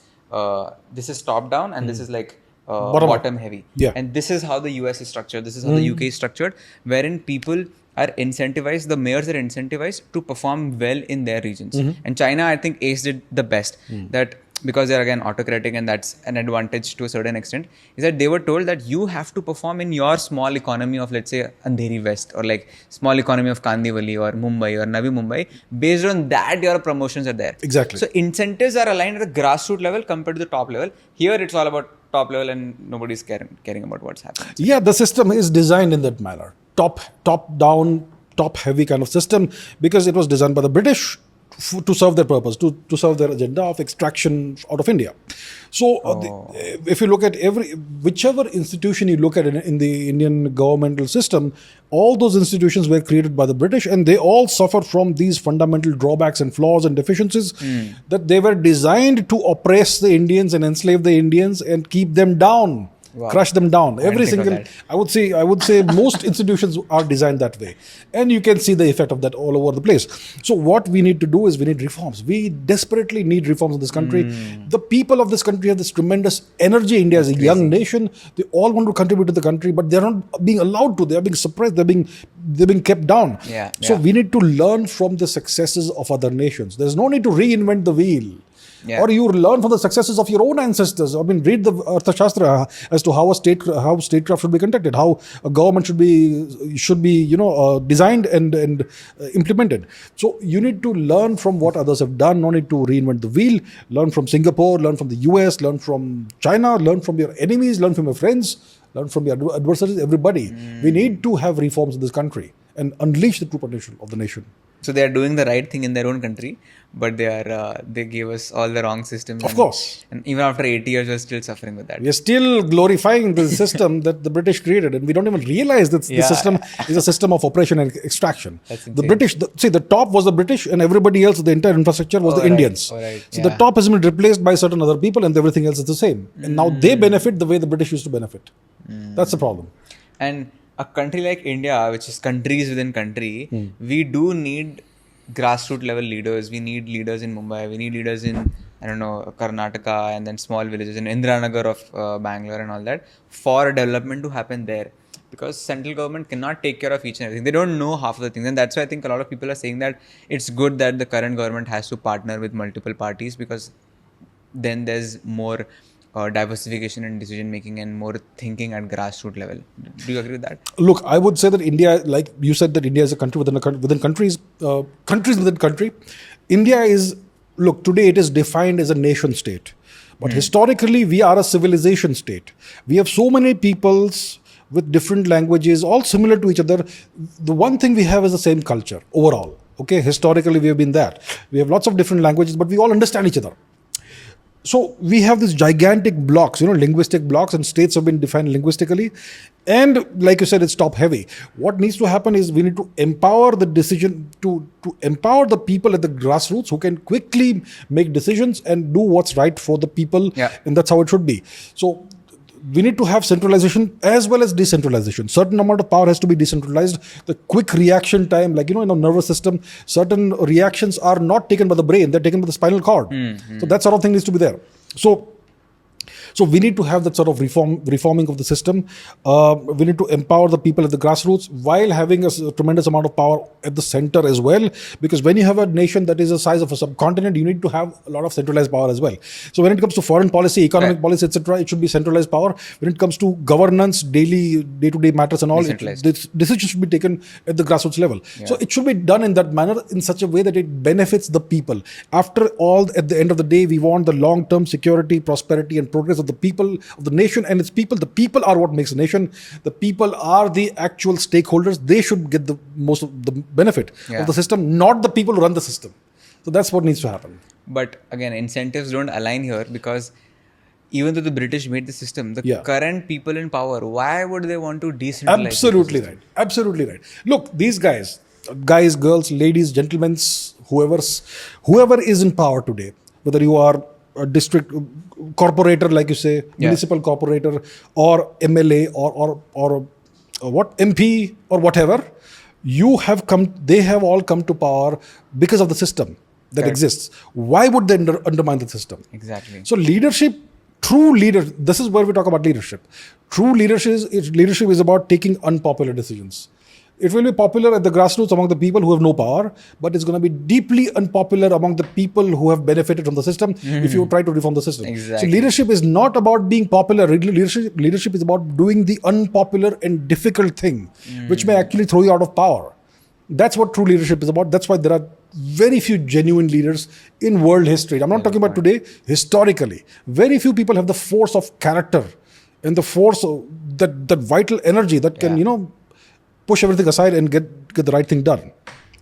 This is top down, and this is like bottom heavy. Yeah. And this is how the US is structured. This is how the UK is structured, wherein people are incentivized, the mayors are incentivized to perform well in their regions. And China, I think, aced it the best. That because they're again autocratic, and that's an advantage to a certain extent, is that they were told that you have to perform in your small economy of, let's say, Andheri West, or like small economy of Kandivali or Mumbai or Navi Mumbai. Based on that, your promotions are there. Exactly. So incentives are aligned at the grassroots level compared to the top level. Here, it's all about top level, and nobody's caring about what's happening. Yeah, the system is designed in that manner. Top down, top heavy kind of system, because it was designed by the British to serve their purpose, to serve their agenda of extraction out of India. So if you look at whichever institution you look at in the Indian governmental system, all those institutions were created by the British, and they all suffer from these fundamental drawbacks and flaws and deficiencies, that they were designed to oppress the Indians and enslave the Indians and keep them down. Wow. Crush them down. Every think of single, that. I would say most institutions are designed that way. And you can see the effect of that all over the place. So what we need to do is we need reforms. We desperately need reforms in this country. The people of this country have this tremendous energy. India is a young nation. They all want to contribute to the country, but they're not being allowed to. They're being suppressed. They're being kept down. Yeah, So yeah. we need to learn from the successes of other nations. There's no need to reinvent the wheel. Yeah. Or you learn from the successes of your own ancestors. I mean, read the Arthashastra as to how statecraft should be conducted, how a government should be designed and implemented. So you need to learn from what others have done. No need to reinvent the wheel. Learn from Singapore. Learn from the US. Learn from China. Learn from your enemies. Learn from your friends. Learn from your adversaries. Everybody. We need to have reforms in this country and unleash the true potential of the nation. So they are doing the right thing in their own country, but they gave us all the wrong systems. Of course. And even after 80 years, we're still suffering with that. We are still glorifying the system that the British created, and we don't even realize that the system is a system of oppression and extraction. That's The insane. British, the top was the British, and everybody else, the entire infrastructure was the right. Indians. Oh, right. So the Yeah. top has been replaced by certain other people, and everything else is the same. And now they benefit the way the British used to benefit. That's the problem. And a country like India, which is countries within country, we do need grassroots level leaders. We need leaders in Mumbai. We need leaders in, I don't know, Karnataka, and then small villages in Indiranagar of Bangalore and all that, for development to happen there. Because central government cannot take care of each and everything. They don't know half of the things. And that's why I think a lot of people are saying that it's good that the current government has to partner with multiple parties, because then there's more diversification in decision making and more thinking at grassroots level. Do you agree with that? Look, I would say that India, like you said, that India is a country within countries, countries within country. India is, look, today it is defined as a nation state. But historically, we are a civilization state. We have so many peoples with different languages, all similar to each other. The one thing we have is the same culture overall. Okay, historically, we have been that. We have lots of different languages, but we all understand each other. So we have these gigantic blocks, linguistic blocks, and states have been defined linguistically. And like you said, it's top heavy. What needs to happen is we need to empower the decision, to empower the people at the grassroots who can quickly make decisions and do what's right for the people. Yeah. And that's how it should be. So we need to have centralization as well as decentralization. Certain amount of power has to be decentralized. The quick reaction time, like, in a nervous system, certain reactions are not taken by the brain, they're taken by the spinal cord. So that sort of thing needs to be there. So we need to have that sort of reforming of the system. We need to empower the people at the grassroots while having a tremendous amount of power at the center as well. Because when you have a nation that is the size of a subcontinent, you need to have a lot of centralized power as well. So when it comes to foreign policy, economic policy, etc., it should be centralized power. When it comes to governance, day-to-day matters and all, decisions should be taken at the grassroots level. So it should be done in that manner, in such a way that it benefits the people. After all, at the end of the day, we want the long-term security, prosperity, and progress of the people, of the nation and its people. The people are what makes a nation. The people are the actual stakeholders. They should get the most of the benefit of the system, not the people who run the system. So that's what needs to happen. But again, incentives don't align here, because even though the British made the system, the current people in power, why would they want to decentralize? Absolutely right. Absolutely right. Look, these guys, girls, ladies, gentlemen, whoever is in power today, whether you are a district corporator, like you say, municipal corporator, or MLA, or MP, or whatever, they have all come to power because of the system that exists. Why would they undermine the system? Exactly. So true leader, this is where we talk about leadership. True leadership is about taking unpopular decisions. It will be popular at the grassroots among the people who have no power, but it's going to be deeply unpopular among the people who have benefited from the system if you try to reform the system. Exactly. So leadership is not about being popular. Leadership is about doing the unpopular and difficult thing, which may actually throw you out of power. That's what true leadership is about. That's why there are very few genuine leaders in world history. I'm not talking about today. Historically, very few people have the force of character and the force of that vital energy that can, push everything aside and get the right thing done.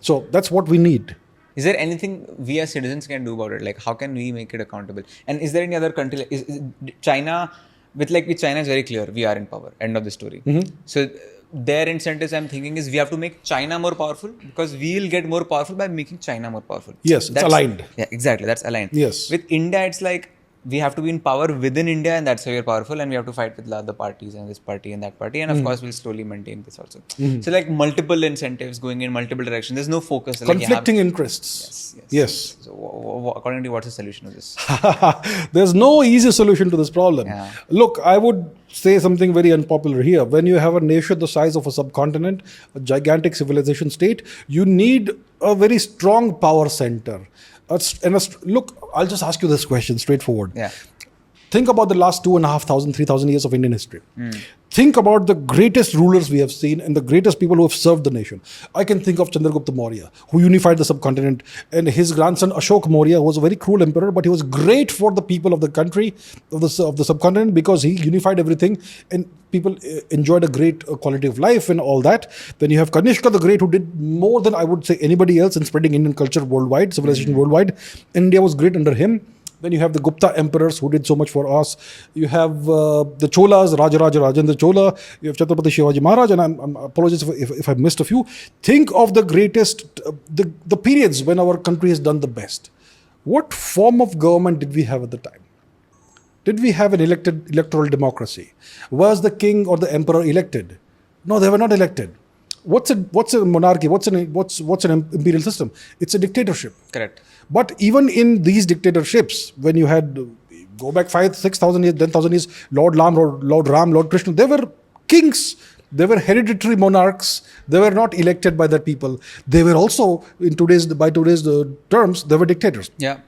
So that's what we need. Is there anything we as citizens can do about it? Like, how can we make it accountable? And is there any other country, like, is China, with China is very clear, we are in power, end of the story. So their incentives, I'm thinking, is we have to make China more powerful, because we will get more powerful by making China more powerful. Yes, it's aligned. Yeah, exactly, that's aligned. Yes. With India, it's like, we have to be in power within India, and that's how you're powerful, and we have to fight with the other parties and this party and that party, and of course we'll slowly maintain this also. So like multiple incentives going in multiple directions. There's no focus. Conflicting interests. Yes. So according to you, what's the solution to this? There's no easy solution to this problem. Yeah. Look, I would say something very unpopular here. When you have a nation the size of a subcontinent, a gigantic civilization state, you need a very strong power center. Look, I'll just ask you this question straightforward. Yeah. Think about the last 2,500, 3,000 years of Indian history. Think about the greatest rulers we have seen and the greatest people who have served the nation. I can think of Chandragupta Maurya, who unified the subcontinent, and his grandson Ashok Maurya, who was a very cruel emperor, but he was great for the people of the country, of the subcontinent, because he unified everything and people enjoyed a great quality of life and all that. Then you have Kanishka the Great, who did more than I would say anybody else in spreading Indian culture worldwide, civilization worldwide. India was great under him. Then you have the Gupta emperors who did so much for us. You have the Cholas, Rajaraja Rajendra Chola. You have Chhatrapati Shivaji Maharaj, and I apologize if I missed a few. Think of the greatest, the periods when our country has done the best. What form of government did we have at the time? Did we have an electoral democracy? Was the king or the emperor elected? No, they were not elected. What's a monarchy? What's an imperial system? It's a dictatorship. Correct. But even in these dictatorships, when you had, go back 5,000, 6,000 years, 10,000 years, Lord Ram, Lord Krishna, they were kings. They were hereditary monarchs. They were not elected by their people. They were also, by today's terms, they were dictators. Yeah.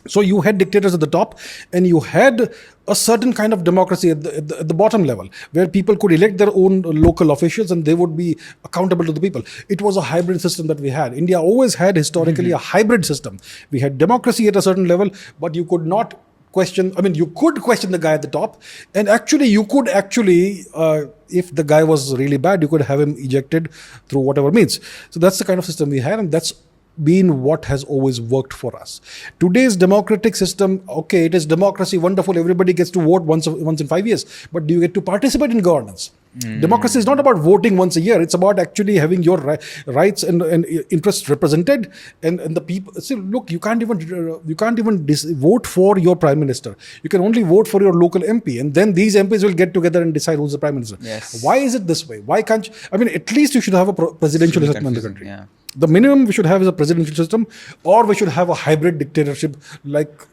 So you had dictators at the top, and you had a certain kind of democracy at the bottom level, where people could elect their own local officials and they would be accountable to the people. It was a hybrid system that we had. India always had historically a hybrid system. We had democracy at a certain level, but you could not question, you could question the guy at the top, and you could if the guy was really bad, you could have him ejected through whatever means. So that's the kind of system we had, and that's been what has always worked for us. Today's democratic system, okay, it is democracy, wonderful, everybody gets to vote once in 5 years, but do you get to participate in governance? Democracy is not about voting once a year. It's about actually having your rights and interests represented, and the people. See, look, you can't even vote for your prime minister. You can only vote for your local MP, and then these MPs will get together and decide who's the prime minister. Yes. Why is it this way? Why can't you, I mean, at least you should have a presidential system in the country. Yeah. The minimum we should have is a presidential system, or we should have a hybrid dictatorship like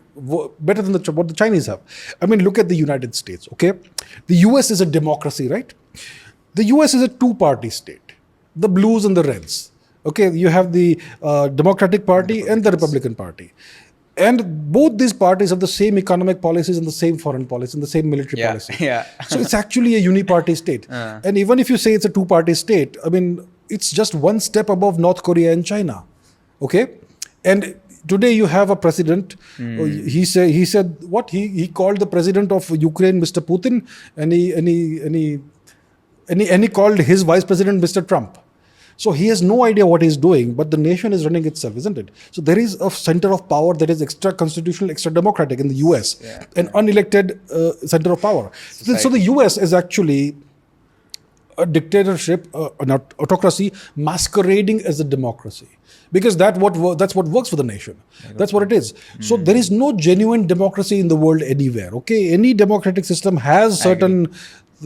better than what the Chinese have. I mean, look at the United States, okay? The US is a democracy, right? The US is a two-party state, the blues and the reds. Okay, you have the Democratic Party and the Republican Party. And both these parties have the same economic policies and the same foreign policy and the same military policy. Yeah. So it's actually a uni-party state. And even if you say it's a two-party state, I mean, it's just one step above North Korea and China. Okay? And today you have a president. He said what? He called the president of Ukraine Mr. Putin, and he called his vice president Mr. Trump. So he has no idea what he's doing, but the nation is running itself, isn't it? So there is a center of power that is extra constitutional, extra democratic in the US, an unelected center of power. So the US is actually a dictatorship, an autocracy masquerading as a democracy, because that's what works for the nation. That's what it is. So there is no genuine democracy in the world anywhere. Okay, any democratic system has certain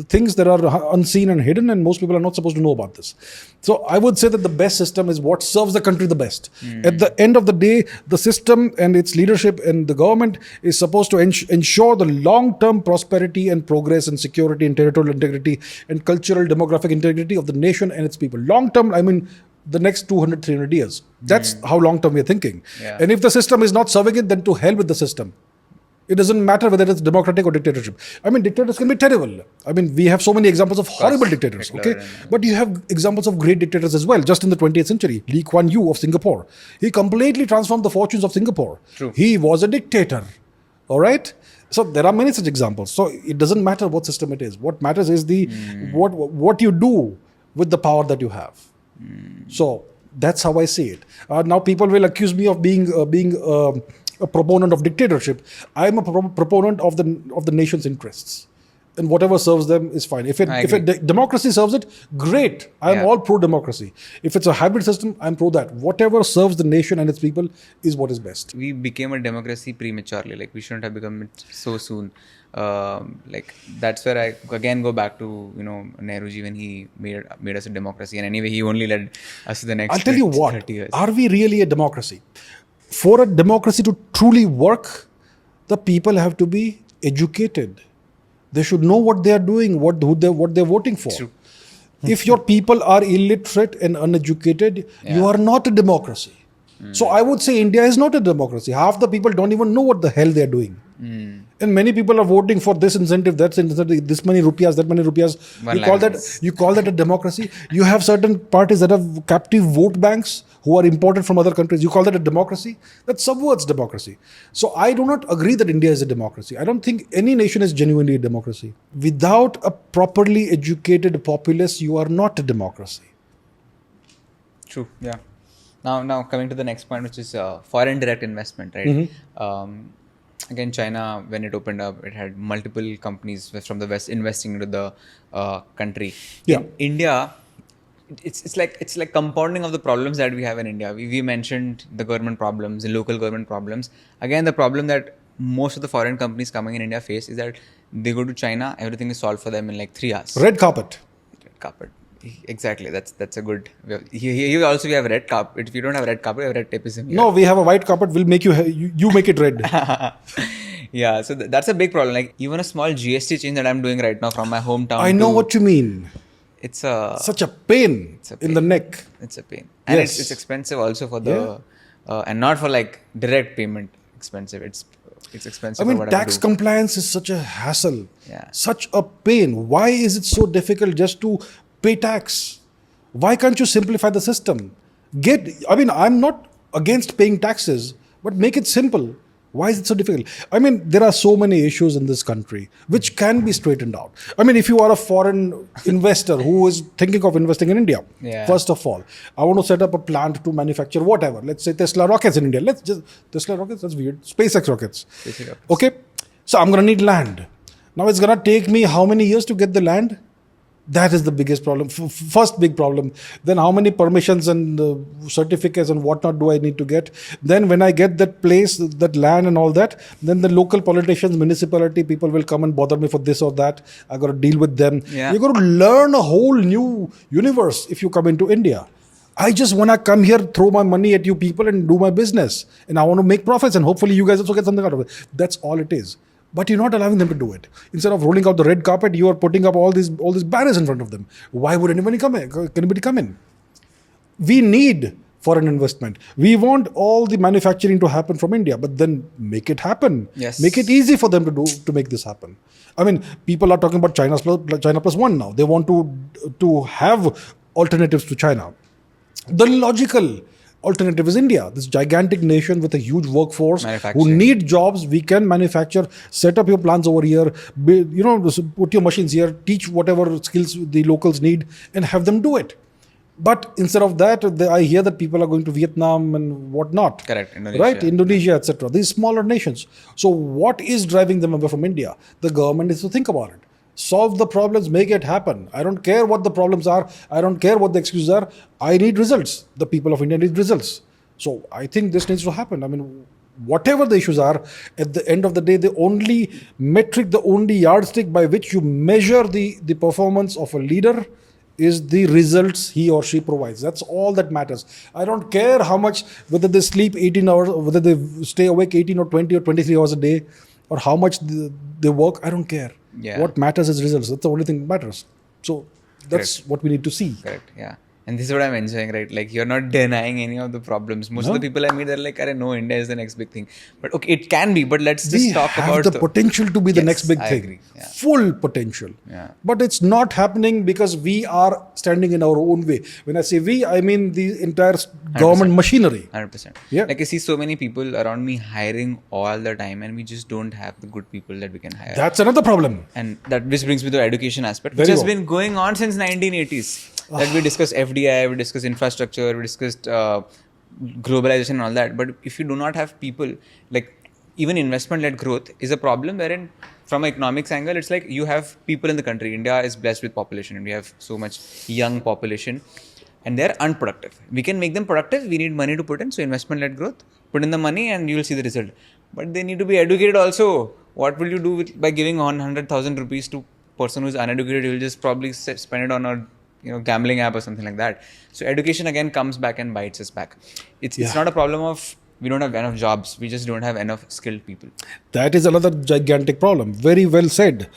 things that are unseen and hidden, and most people are not supposed to know about this. So I would say that the best system is what serves the country the best. At the end of the day, the system and its leadership and the government is supposed to ensure the long-term prosperity and progress and security and territorial integrity and cultural demographic integrity of the nation and its people. Long-term, I mean, the next 200, 300 years. That's how long-term we're thinking. Yeah. And if the system is not serving it, then to hell with the system. It doesn't matter whether it's democratic or dictatorship. I mean, dictators can be terrible. I mean, we have so many examples of horrible dictators, okay? But you have examples of great dictators as well, just in the 20th century. Lee Kuan Yew of Singapore. He completely transformed the fortunes of Singapore. True. He was a dictator, all right? So there are many such examples. So it doesn't matter what system it is. What matters is what you do with the power that you have. So that's how I see it. Now people will accuse me of being a proponent of dictatorship. I am a proponent of the nation's interests, and whatever serves them is fine. If democracy serves it, great. I am all pro democracy. If it's a hybrid system, I'm pro that. Whatever serves the nation and its people is what is best. We became a democracy prematurely. Like, we shouldn't have become it so soon. Like, that's where I again go back to Nehruji, when he made us a democracy, and anyway he only led us to the next. I'll tell you what. 30 years. Are we really a democracy? For a democracy to truly work, the people have to be educated. They should know what they are doing, what they're voting for. True. If your people are illiterate and uneducated, you are not a democracy. So I would say India is not a democracy. Half the people don't even know what the hell they're doing. And many people are voting for this incentive, that incentive, this many rupees, that many rupees. You call that a democracy? You have certain parties that have captive vote banks who are imported from other countries. You call that a democracy? That subverts democracy. So I do not agree that India is a democracy. I don't think any nation is genuinely a democracy. Without a properly educated populace, you are not a democracy. True. Yeah. Now coming to the next point, which is foreign direct investment, right? Again, China, when it opened up, it had multiple companies from the West investing into the country. Yeah. In India, it's like compounding of the problems that we have in India. We mentioned the government problems, the local government problems. Again, the problem that most of the foreign companies coming in India face is that they go to China, everything is solved for them in like 3 hours. Red carpet. Red carpet. Exactly. That's a good. Here also we have red carpet. If you don't have red carpet, you have red tapeism. No, we have a white carpet. We'll make you make it red. Yeah. So that's a big problem. Like, even a small GST change that I'm doing right now from my hometown. I know what you mean. It's such a pain in the neck. It's a pain, and it's expensive also for the and not for like direct payment expensive. It's expensive. I mean, tax compliance is such a hassle. Yeah. Such a pain. Why is it so difficult just to pay tax? Why can't you simplify the system? I'm not against paying taxes, but make it simple. Why is it so difficult? I mean, there are so many issues in this country which can be straightened out. I mean, if you are a foreign investor who is thinking of investing in India, Yeah. first of all, I want to set up a plant to manufacture whatever. Let's say Tesla rockets in India. Tesla rockets, that's weird. SpaceX rockets. SpaceX rockets. Okay. So I'm going to need land. Now it's going to take me how many years to get the land? That is the biggest problem. First big problem. Then how many permissions and certificates and whatnot do I need to get? Then when I get that place, that land and all that, then the local politicians, municipality people will come and bother me for this or that. I got to deal with them. Yeah. You're going to learn a whole new universe if you come into India. I just want to come here, throw my money at you people and do my business. And I want to make profits and hopefully you guys also get something out of it. That's all it is. But you're not allowing them to do it. Instead of rolling out the red carpet, you are putting up all these barriers in front of them. Why would anybody come in? We need foreign investment. We want all the manufacturing to happen from India, but then make it happen. Yes. Make it easy for them to make this happen. I mean, people are talking about China plus one now. They want to have alternatives to China. The logical alternative is India, this gigantic nation with a huge workforce who need jobs. We can manufacture, set up your plants over here, put your machines here, teach whatever skills the locals need and have them do it. But instead of that, I hear that people are going to Vietnam and whatnot. Correct. Indonesia. Right? Indonesia, etc. These smaller nations. So what is driving them away from India? The government needs to think about it. Solve the problems, make it happen. I don't care what the problems are. I don't care what the excuses are. I need results. The people of India need results. So I think this needs to happen. I mean, whatever the issues are, at the end of the day, the only metric, the only yardstick by which you measure the performance of a leader is the results he or she provides. That's all that matters. I don't care how much, whether they sleep 18 hours, or whether they stay awake 18 or 20 or 23 hours a day, or how much they work. I don't care. Yeah. What matters is results. That's the only thing that matters. So that's what we need to see. Correct. Yeah. And this is what I'm enjoying, right? Like, you're not denying any of the problems. Most of the people I meet, they're like, no, India is the next big thing. But okay, it can be, but let's just talk about We have the potential to be the next big I thing. agree. Yeah. Full potential. Yeah. But it's not happening because we are standing in our own way. When I say we, I mean the entire government machinery. 100%. Yeah. Like, I see so many people around me hiring all the time, and we just don't have the good people that we can hire. That's another problem. And which brings me to the education aspect, which Very has well. been going on since 1980s. That we discussed FDI, we discussed infrastructure, we discussed globalization and all that. But if you do not have people, like, even investment-led growth is a problem wherein, from an economics angle, it's like you have people in the country. India is blessed with population and we have so much young population and they're unproductive. We can make them productive. We need money to put in. So investment-led growth, put in the money and you will see the result. But they need to be educated also. What will you do by giving 100,000 rupees to a person who's uneducated? You will just probably spend it on a gambling app or something like that. So education again comes back and bites us back. It's not a problem of we don't have enough jobs. We just don't have enough skilled people. That is another gigantic problem. Very well said.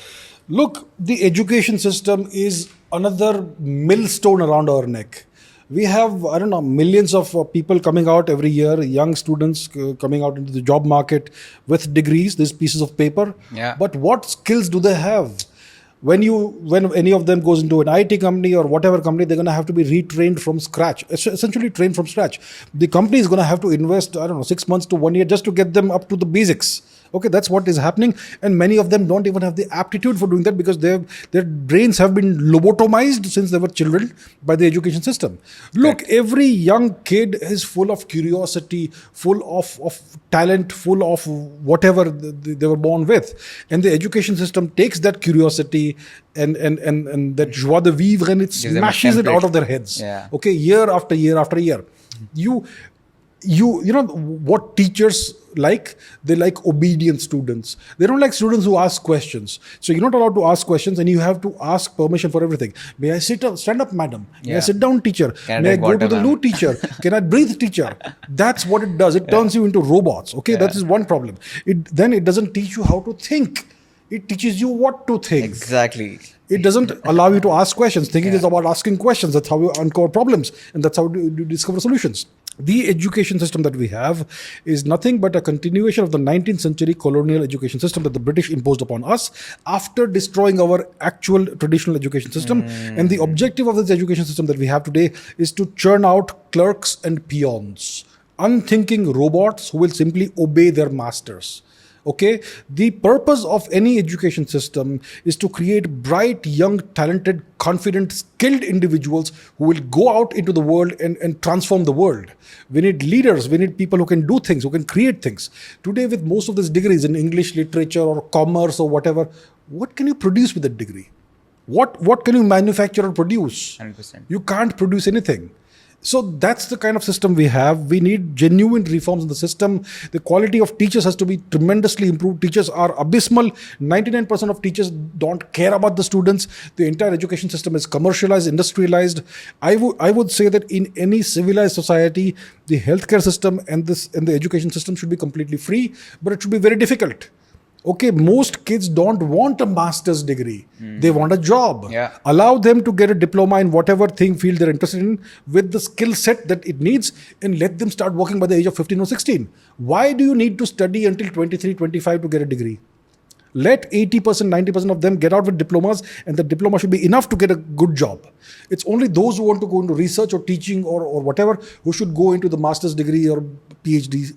Look, the education system is another millstone around our neck. We have, millions of people coming out every year, young students coming out into the job market with degrees, these pieces of paper. Yeah. But what skills do they have? When any of them goes into an IT company or whatever company, they're going to have to be retrained from scratch, essentially trained from scratch. The company is going to have to invest, 6 months to 1 year just to get them up to the basics. Okay, that's what is happening. And many of them don't even have the aptitude for doing that because their brains have been lobotomized since they were children by the education system. Look, every young kid is full of curiosity, full of talent, full of whatever they were born with. And the education system takes that curiosity and that joie de vivre and it smashes it out of their heads. Yeah. Okay, year after year after year. You know what teachers like? They like obedient students. They don't like students who ask questions. So you're not allowed to ask questions and you have to ask permission for everything. May I stand up, madam? May I sit down, teacher? May I go to the loo, teacher? Can I breathe, teacher? That's what it does. It turns you into robots. Okay, that is one problem. Then it doesn't teach you how to think. It teaches you what to think. Exactly. It doesn't allow you to ask questions. Thinking is about asking questions. That's how you uncover problems and that's how you discover solutions. The education system that we have is nothing but a continuation of the 19th century colonial education system that the British imposed upon us after destroying our actual traditional education system. And the objective of this education system that we have today is to churn out clerks and peons. unthinking robots who will simply obey their masters. Okay, the purpose of any education system is to create bright, young, talented, confident, skilled individuals who will go out into the world and transform the world. We need leaders, we need people who can do things, who can create things. Today, with most of these degrees in English literature or commerce or whatever, what can you produce with that degree? What can you manufacture or produce? 100%. You can't produce anything. So that's the kind of system we have. We need genuine reforms in the system. The quality of teachers has to be tremendously improved. Teachers are abysmal. 99% of teachers don't care about the students. The entire education system is commercialized, industrialized. I would say that in any civilized society, the healthcare system and the education system should be completely free, but it should be very difficult. Okay, most kids don't want a master's degree. They want a job. Yeah. Allow them to get a diploma in whatever field they're interested in with the skill set that it needs, and let them start working by the age of 15 or 16. Why do you need to study until 23, 25 to get a degree? Let 80%, 90% of them get out with diplomas, and the diploma should be enough to get a good job. It's only those who want to go into research or teaching or whatever who should go into the master's degree or PhD,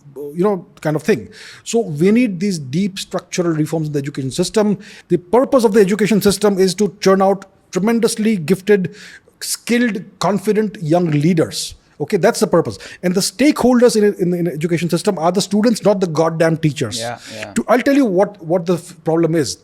kind of thing. So we need these deep structural reforms in the education system. The purpose of the education system is to churn out tremendously gifted, skilled, confident young leaders. Okay, that's the purpose. And the stakeholders in the education system are the students, not the goddamn teachers. Yeah. I'll tell you what the problem is.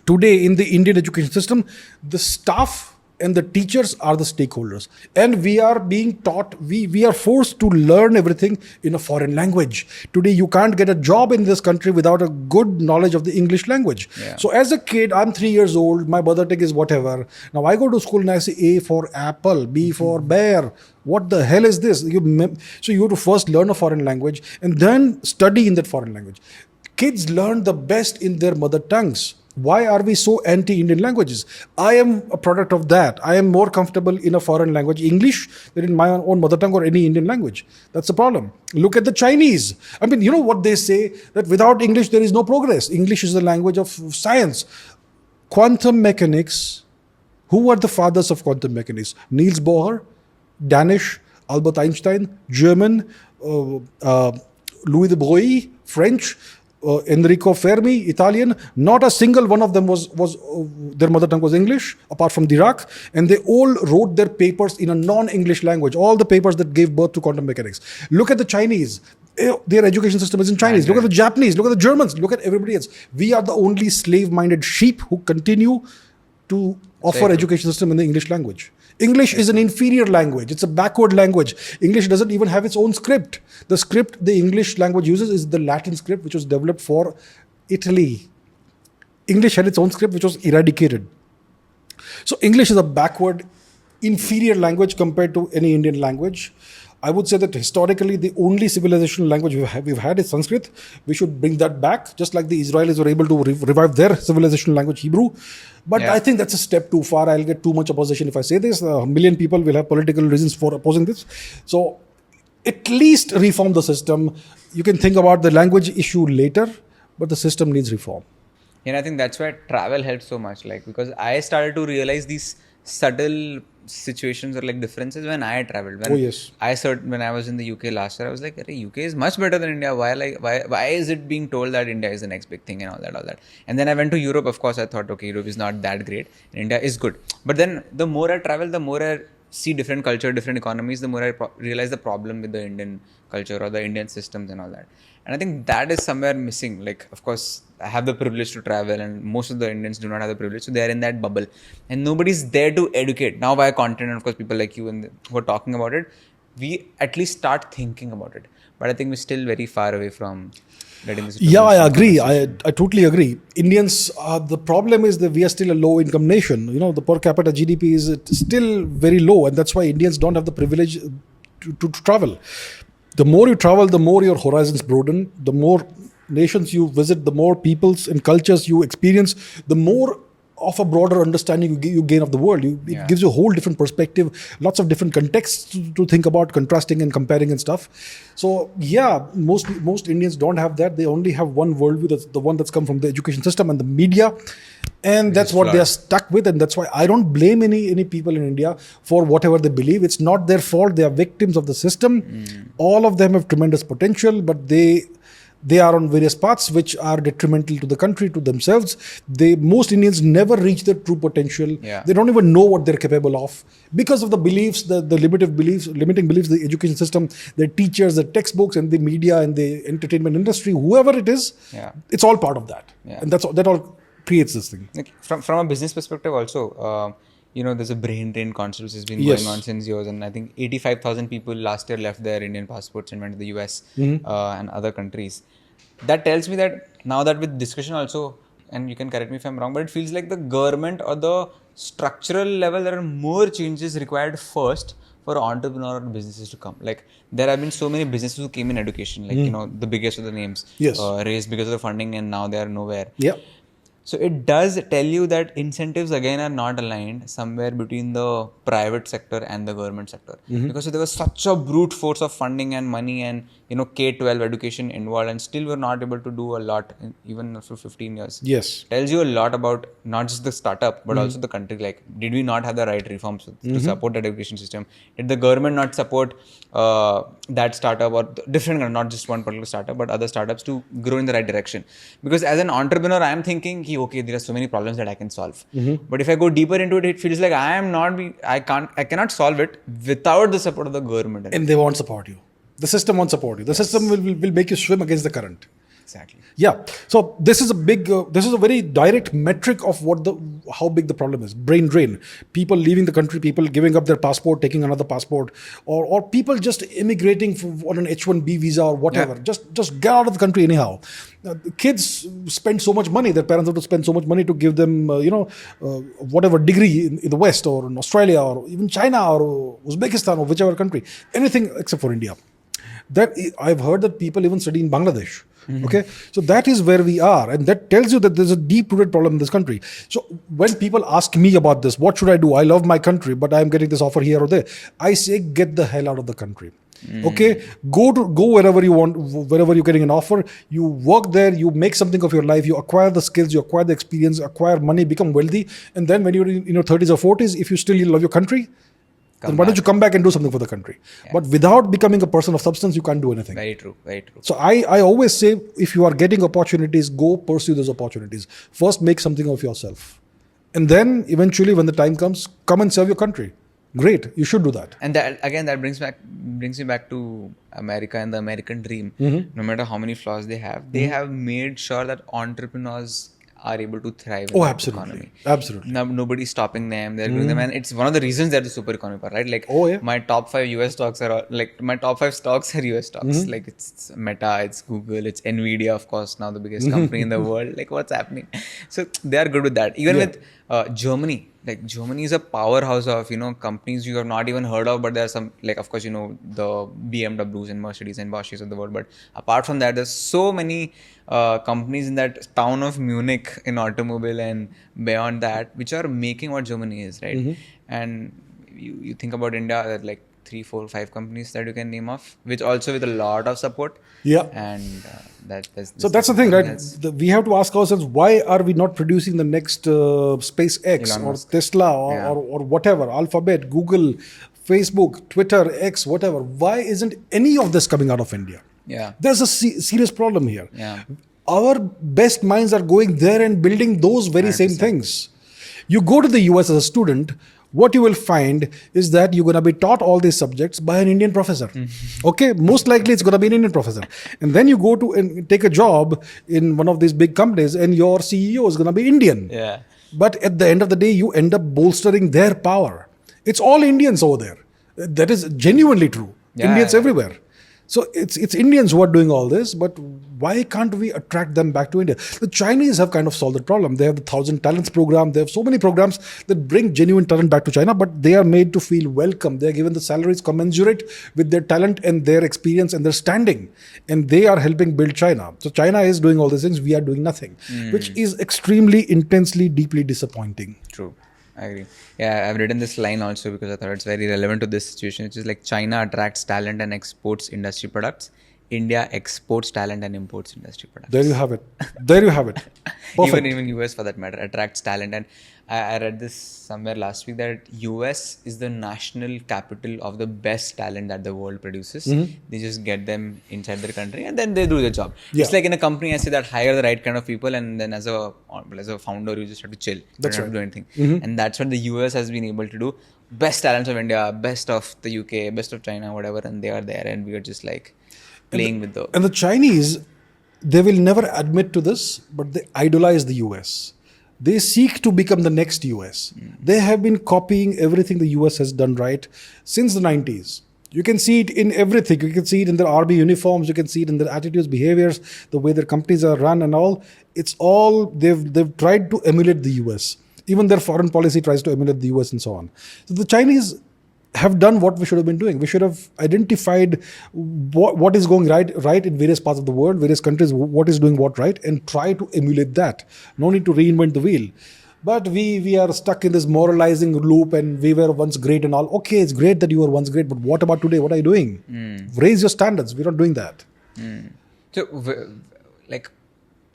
Today in the Indian education system, the staff and the teachers are the stakeholders. And we are being taught, we are forced to learn everything in a foreign language. Today, you can't get a job in this country without a good knowledge of the English language. Yeah. So as a kid, I'm 3 years old, my mother tongue is whatever. Now I go to school and I say A for apple, B for bear. What the hell is this? So you have to first learn a foreign language and then study in that foreign language. Kids learn the best in their mother tongues. Why are we so anti-Indian languages? I am a product of that. I am more comfortable in a foreign language, English, than in my own mother tongue or any Indian language. That's the problem. Look at the Chinese. I mean, you know what they say? That without English, there is no progress. English is the language of science. Quantum mechanics. Who are the fathers of quantum mechanics? Niels Bohr, Danish, Albert Einstein, German, Louis de Broglie, French, Enrico Fermi, Italian. Not a single one of them was their mother tongue was English, apart from Dirac, and they all wrote their papers in a non-English language. All the papers that gave birth to quantum mechanics. Look at the Chinese. Their education system is in Chinese. Look at the Japanese. Look at the Germans. Look at everybody else. We are the only slave-minded sheep who continue to offer education system in the English language. English is an inferior language. It's a backward language. English doesn't even have its own script. The script the English language uses is the Latin script, which was developed for Italy. English had its own script, which was eradicated. So English is a backward, inferior language compared to any Indian language. I would say that historically, the only civilizational language we've had is Sanskrit. We should bring that back, just like the Israelis were able to revive their civilizational language, Hebrew. But I think that's a step too far. I'll get too much opposition if I say this. 1 million people will have political reasons for opposing this. So at least reform the system. You can think about the language issue later, but the system needs reform. And I think that's why travel helps so much. Because I started to realize these subtle situations or differences when I traveled. When I was in the UK last year, I was like, UK is much better than India. Why is it being told that India is the next big thing and all that? And then I went to Europe. Of course, I thought, okay, Europe is not that great. India is good. But then the more I travel, the more I see different culture, different economies, the more I realize the problem with the Indian culture or the Indian systems and all that. And I think that is somewhere missing. Of course, I have the privilege to travel and most of the Indians do not have the privilege. So they are in that bubble and nobody's there to educate. Now via content and of course people like you and who are talking about it, we at least start thinking about it. But I think we're still very far away from letting this. Yeah, I agree. I totally agree. Indians, the problem is that we are still a low income nation. The per capita GDP is still very low, and that's why Indians don't have the privilege to travel. The more you travel, the more your horizons broaden. The more nations you visit, the more peoples and cultures you experience, the more of a broader understanding you gain of the world. It gives you a whole different perspective, lots of different contexts to think about, contrasting and comparing and stuff. So yeah, most Indians don't have that. They only have one worldview, that's the one that's come from the education system and the media. And that's what they are stuck with, and that's why I don't blame any people in India for whatever they believe. It's not their fault. They are victims of the system. All of them have tremendous potential, but they are on various paths which are detrimental to the country, to themselves. Most Indians never reach their true potential. Yeah. They don't even know what they're capable of because of the beliefs, the limiting beliefs, the education system, the teachers, the textbooks, and the media and the entertainment industry, whoever it is. It's all part of that, and that all creates this thing. Like from a business perspective also, there's a brain drain controversy has been going on since years, and I think 85,000 people last year left their Indian passports and went to the US and other countries. That tells me that now that with discussion also, and you can correct me if I'm wrong, but it feels like the government or the structural level, there are more changes required first for entrepreneur businesses to come. Like there have been so many businesses who came in education, like the biggest of the names, raised because of the funding, and now they are nowhere. So it does tell you that incentives again are not aligned somewhere between the private sector and the government sector. Because there was such a brute force of funding and money and K-12 education involved, and still we're not able to do a lot even for 15 years. Tells you a lot about not just the startup but also the country. Like, did we not have the right reforms to support that education system? Did the government not support that startup or different, not just one particular startup but other startups to grow in the right direction? Because as an entrepreneur, I am thinking, okay, there are so many problems that I can solve. But if I go deeper into it, it feels like I cannot solve it without the support of the government. And they won't support you. The system won't support you. The system will make you swim against the current. Exactly. Yeah. So this is a very direct metric of how big the problem is. Brain drain. People leaving the country, people giving up their passport, taking another passport, or people just immigrating on an H-1B visa or whatever. Just get out of the country anyhow. Kids spend so much money. Their parents have to spend so much money to give them, whatever degree in the West or in Australia or even China or Uzbekistan or whichever country. Anything except for India. That I've heard that people even study in Bangladesh. Okay, so that is where we are, and that tells you that there's a deep-rooted problem in this country. So when people ask me about this, what should I do? I love my country, but I'm getting this offer here or there. I say, get the hell out of the country. Okay, go wherever you want, wherever you're getting an offer. You work there, you make something of your life, you acquire the skills, you acquire the experience, acquire money, become wealthy, and then when you're in your 30s or 40s, if you still love your country, then why don't you come back and do something for the country? But without becoming a person of substance, you can't do anything. Very true, very true. So I always say, if you are getting opportunities, go pursue those opportunities. First, make something of yourself. And then eventually, when the time comes, come and serve your country. Great, you should do that. And that brings me back to America and the American dream. No matter how many flaws they have made sure that entrepreneurs are able to thrive in the economy. Absolutely. Now, nobody's stopping them. They're doing them, and it's one of the reasons they're the super economy part, right? Like, my top 5 US stocks are my top 5 stocks are US stocks. Like, it's Meta, it's Google, it's Nvidia, of course, now the biggest company in the world. Like, what's happening? So they are good with that. Even with Germany. Like, Germany is a powerhouse of, companies you have not even heard of, but there are some, like, of course, the BMWs and Mercedes and Bosches of the world. But apart from that, there's so many companies in that town of Munich in automobile and beyond that, which are making what Germany is, right? And you think about India, there are like 3, 4, 5 companies that you can name off, which also with a lot of support. And that's the thing, right? We have to ask ourselves, why are we not producing the next SpaceX or Tesla or whatever, Alphabet, Google, Facebook, Twitter, X, whatever? Why isn't any of this coming out of India? There's a serious problem here. Our best minds are going there and building those very 100%. Same things. You go to the US as a student, what you will find is that you're going to be taught all these subjects by an Indian professor. Okay, most likely it's going to be an Indian professor. And then you go to and take a job in one of these big companies and your CEO is going to be Indian. But at the end of the day, you end up bolstering their power. It's all Indians over there. That is genuinely true. Indians everywhere. So it's Indians who are doing all this, but why can't we attract them back to India? The Chinese have kind of solved the problem. They have the 1,000 Talents program. They have so many programs that bring genuine talent back to China, but they are made to feel welcome. They are given the salaries commensurate with their talent and their experience and their standing, and they are helping build China. So China is doing all these things. We are doing nothing, which is extremely, intensely, deeply disappointing. True. I agree. Yeah, I've written this line also because I thought it's very relevant to this situation, which is like China attracts talent and exports industry products. India exports talent and imports industry products. There you have it. There you have it. Perfect. Even US for that matter attracts talent. And I read this somewhere last week that US is the national capital of the best talent that the world produces. They just get them inside their country and then they do their job. Yeah. It's like in a company, I say that hire the right kind of people, and then as a founder, you just have to chill. That's you don't right. have to do anything. And that's what the US has been able to do. Best talents of India, best of the UK, best of China, whatever, and they are there, and we are just like playing with the. And the Chinese, they will never admit to this, but they idolize the US. They seek to become the next US. They have been copying everything the US has done right since the 90s. You can see it in everything. You can see it in their RB uniforms. You can see it in their attitudes, behaviors, the way their companies are run and all. It's all, they've tried to emulate the US. Even their foreign policy tries to emulate the US and so on. So the Chinese have done what we should have been doing. We should have identified what is going right in various parts of the world, various countries, what is doing what right, and try to emulate that. No need to reinvent the wheel. But we are stuck in this moralizing loop, and we were once great and all. Okay, it's great that you were once great, but what about today? What are you doing? Raise your standards. We're not doing that. So, like,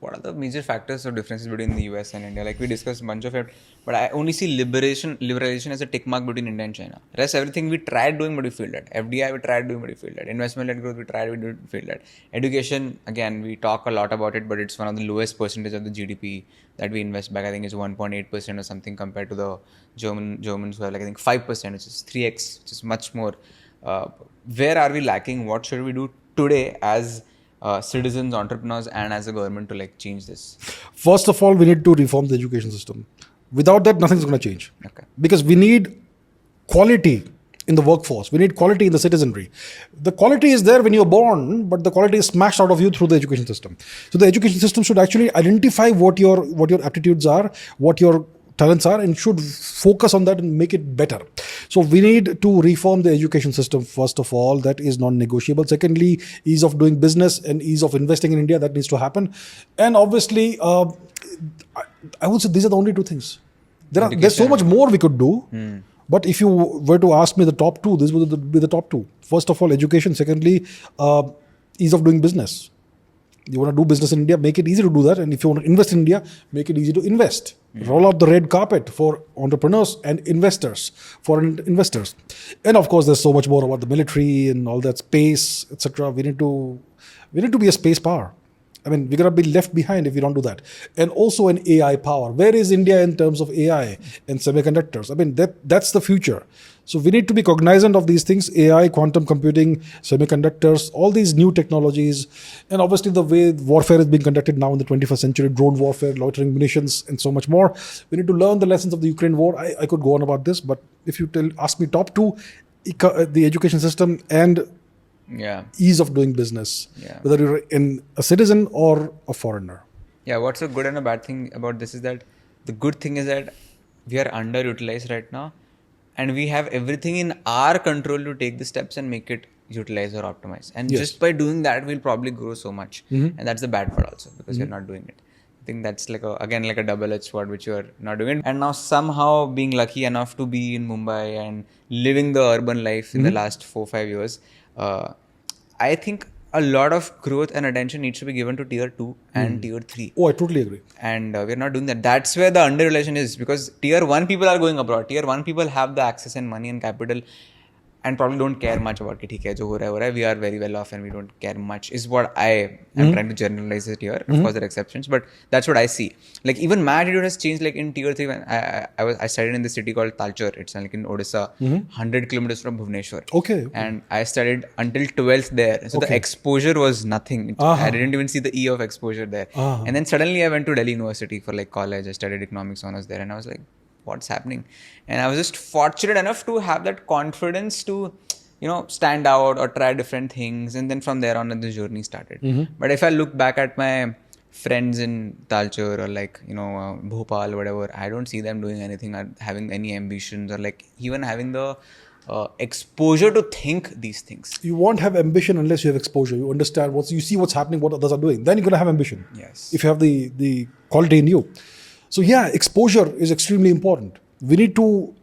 what are the major factors or differences between the US and India? Like, we discussed a bunch of it, but I only see liberalization as a tick mark between India and China. Rest everything we tried doing, but we failed at. FDI we tried doing, but we failed at. Investment-led growth we tried, we didn't fail at. Education, again, we talk a lot about it, but it's one of the lowest percentage of the GDP that we invest back. I think it's 1.8% or something compared to the Germans who have like I think 5%, which is 3x, which is much more. Where are we lacking? What should we do today as citizens, entrepreneurs, and as a government to like change this? First of all, we need to reform the education system. Without that, nothing's going to change. Okay. Because we need quality in the workforce. We need quality in the citizenry. The quality is there when you're born, but the quality is smashed out of you through the education system. So the education system should actually identify what your aptitudes are, what your talents are, and should focus on that and make it better. So we need to reform the education system, first of all. That is non-negotiable. Secondly, ease of doing business and ease of investing in India, that needs to happen. And obviously, I would say these are the only two things. There's so much more we could do. But if you were to ask me the top two, this would be the top two. First of all, education. Secondly, ease of doing business. You want to do business in India, make it easy to do that. And if you want to invest in India, make it easy to invest. Roll out the red carpet for entrepreneurs and investors, foreign investors. And of course, there's so much more about the military and all that, space, etc. We need to be a space power. I mean, we're going to be left behind if we don't do that. And also an AI power. Where is India in terms of AI and semiconductors? I mean, that's the future. So we need to be cognizant of these things: AI, quantum computing, semiconductors, all these new technologies. And obviously the way warfare is being conducted now in the 21st century, drone warfare, loitering munitions, and so much more. We need to learn the lessons of the Ukraine war. I could go on about this, but if you ask me top two, the education system and ease of doing business, whether you're a citizen or a foreigner. Yeah, what's a good and a bad thing about this is that the good thing is that we are underutilized right now, and we have everything in our control to take the steps and make it utilize or optimize. And just by doing that, we'll probably grow so much. And that's the bad part also, because you're not doing it. I think that's like a double-edged sword, which you're not doing it. And now somehow being lucky enough to be in Mumbai and living the urban life in the last 4-5 years, I think a lot of growth and attention needs to be given to tier 2 and tier 3. Oh, I totally agree. And we're not doing that. That's where the underrelation is, because tier 1 people are going abroad. Tier 1 people have the access and money and capital and probably don't care much about it. Jo ho raha hai. We are very well off and we don't care much, is what I am trying to generalize it here. Of course, there are exceptions, but that's what I see. Like even my attitude has changed. Like in tier 3, when I studied in this city called Talcher. It's like in Odisha, 100 kilometers from Bhubaneswar. Okay. And I studied until 12th there. So the exposure was nothing. I didn't even see the E of exposure there. And then suddenly I went to Delhi University for like college. I studied economics honors there, and I was like, what's happening? And I was just fortunate enough to have that confidence to stand out or try different things, and then from there on the journey started. But if I look back at my friends in Talcher or Bhopal, whatever, I don't see them doing anything or having any ambitions or even having the exposure to think these things. You won't have ambition unless you have exposure. You understand you see what's happening, what others are doing. Then you're going to have ambition. Yes. If you have the quality in you. So yeah, exposure is extremely important. We need to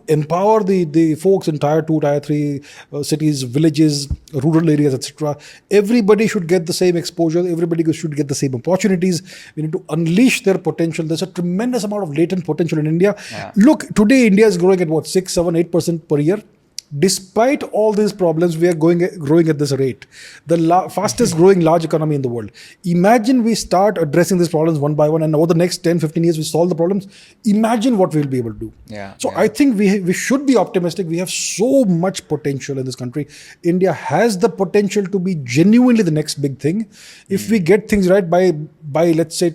empower the folks in tier 2, tier 3 cities, villages, rural areas, etc. Everybody should get the same exposure. Everybody should get the same opportunities. We need to unleash their potential. There's a tremendous amount of latent potential in India. Yeah. Look, today India is growing at 6, 7, 8% per year. Despite all these problems, we are growing at this rate. The fastest growing large economy in the world. Imagine we start addressing these problems one by one, and over the next 10, 15 years, we solve the problems. Imagine what we'll be able to do. Yeah. So I think we should be optimistic. We have so much potential in this country. India has the potential to be genuinely the next big thing. If we get things right by let's say,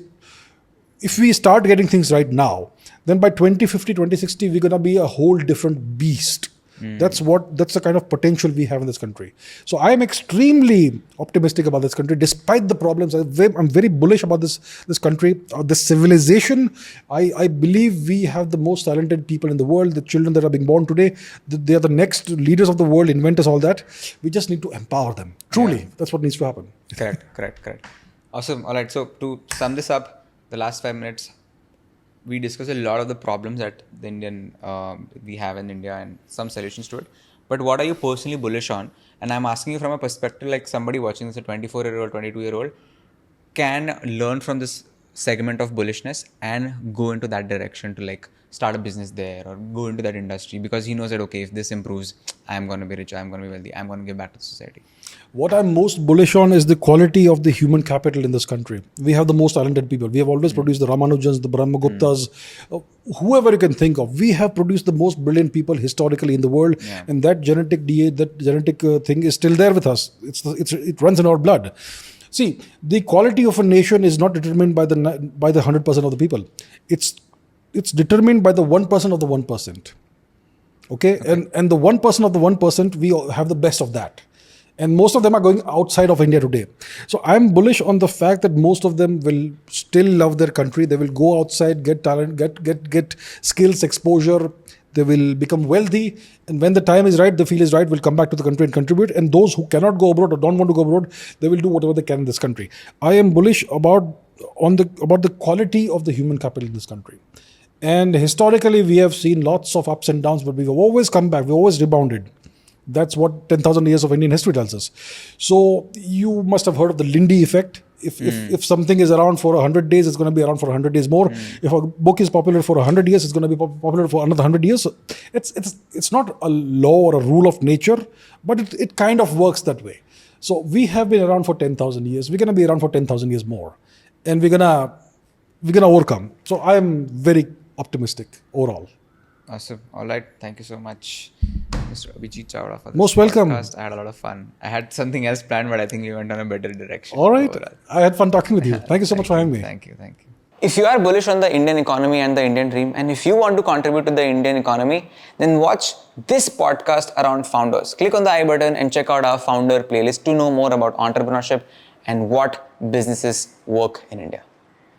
if we start getting things right now, then by 2050, 2060, we're going to be a whole different beast. That's the kind of potential we have in this country. So I am extremely optimistic about this country, despite the problems. I'm very bullish about this country, this civilization. I believe we have the most talented people in the world. The children that are being born today, they are the next leaders of the world, inventors, all that. We just need to empower them. Truly, that's what needs to happen. Correct. Awesome. All right. So to sum this up, the last 5 minutes, we discussed a lot of the problems that we have in India and some solutions to it. But what are you personally bullish on? And I'm asking you from a perspective like somebody watching this, a 24-year-old, 22-year-old, can learn from this segment of bullishness and go into that direction to start a business there or go into that industry, because he knows that, okay, if this improves, I'm going to be rich, I'm going to be wealthy, I'm going to give back to society. What I'm most bullish on is the quality of the human capital in this country. We have the most talented people. We have always produced the Ramanujans, the Brahmaguptas, whoever you can think of. We have produced the most brilliant people historically in the world, and that genetic thing is still there with us. It runs in our blood. See, the quality of a nation is not determined by the 100% of the people. It's determined by the 1% of the 1%. Okay? And the 1% of the 1%, we all have the best of that. And most of them are going outside of India today. So I'm bullish on the fact that most of them will still love their country. They will go outside, get talent, get skills, exposure. They will become wealthy. And when the time is right, the feel is right, will come back to the country and contribute. And those who cannot go abroad or don't want to go abroad, they will do whatever they can in this country. I am bullish about the quality of the human capital in this country. And historically, we have seen lots of ups and downs, but we've always come back. We've always rebounded. That's what 10,000 years of Indian history tells us. So you must have heard of the Lindy effect. If something is around for 100 days, it's going to be around for 100 days more. If a book is popular for 100 years, it's going to be popular for another 100 years. It's not a law or a rule of nature, but it kind of works that way. So we have been around for 10,000 years. We're going to be around for 10,000 years more. And we're gonna overcome. So I am very optimistic overall. Awesome. All right. Thank you so much, Mr. Abhijit Chavda, for this Most welcome. podcast. I had a lot of fun. I had something else planned, but I think we went on a better direction. All right. Overall. I had fun talking with you. Thank you so much for having me. Thank you. If you are bullish on the Indian economy and the Indian dream, and if you want to contribute to the Indian economy, then watch this podcast around founders. Click on the I button and check out our founder playlist to know more about entrepreneurship and what businesses work in India.